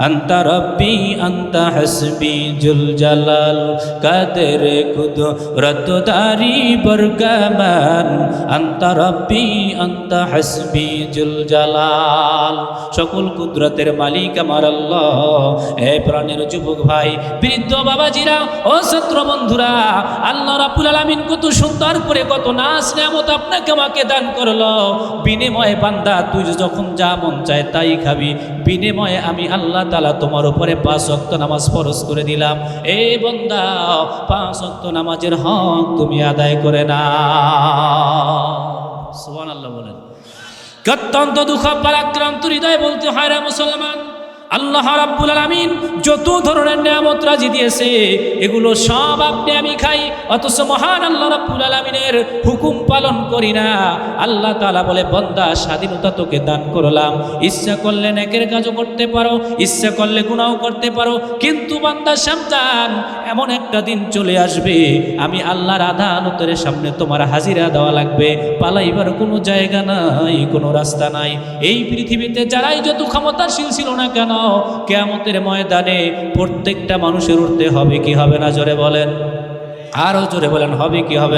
আন্তা রব্বি আন্তা হাসবি জুল জালাল। কাদের কুদরত দারি বরকামান, আন্তা রব্বি আন্তা হাসবি জুল জালাল। সকল কুদরতের মালিক আমার আল্লাহ। এ প্রাণের যুবক ভাই, বৃদ্ধ বাবাজিরা ও ছাত্র বন্ধুরা, আল্লাহ রাব্বুল আলামিন কত সুন্দর করে কত নাজ নিয়ামত আপনাকে আমাকে দান করলো। বিনিময়ে বান্দা, তুই যখন যা মন চায় তাই খাবি, বিনিময়ে আমি আল্লাহ তাআলা তোমার উপরে 5 ওয়াক্ত নামাজ ফরজ করে দিলাম। এই বান্দা, 5 ওয়াক্ত নামাজের হক তুমি আদায় করে না। সুবহানাল্লাহ বলেন। অত্যন্ত দুঃখ পরাক্রান্ত হৃদয় বলতে হয় রে মুসলমান, আল্লাহ রাব্বুল আলামিন যত ধরনের নিয়ামত রাজি দিয়েছে এগুলো সব আপনি আমি খাই, অথচ মহান আল্লাহ রাব্বুল আলামিনের হুকুম পালন করি না। আল্লাহ তাআলা বলে, বান্দা স্বাধীনতা তোকে দান করলাম, ইচ্ছা করলে নেকের কাজও করতে পারো, ইচ্ছা করলে গুনাহও করতে পারো, কিন্তু বান্দা সাবধান, এমন একটা দিন চলে আসবে আমি আল্লাহর আদালতের সামনে তোমার হাজিরা দেওয়া লাগবে। পালাইবার কোনো জায়গা নাই, কোনো রাস্তা নাই। এই পৃথিবীতে যারাই যত ক্ষমতাশীল ছিল না কেন, কিয়ামতের ময়দানে প্রত্যেকটা মানুষের উঠতে হবে কি হবে না? জোরে বলেন, আরো জোরে বলেন, হবে কি হবে না?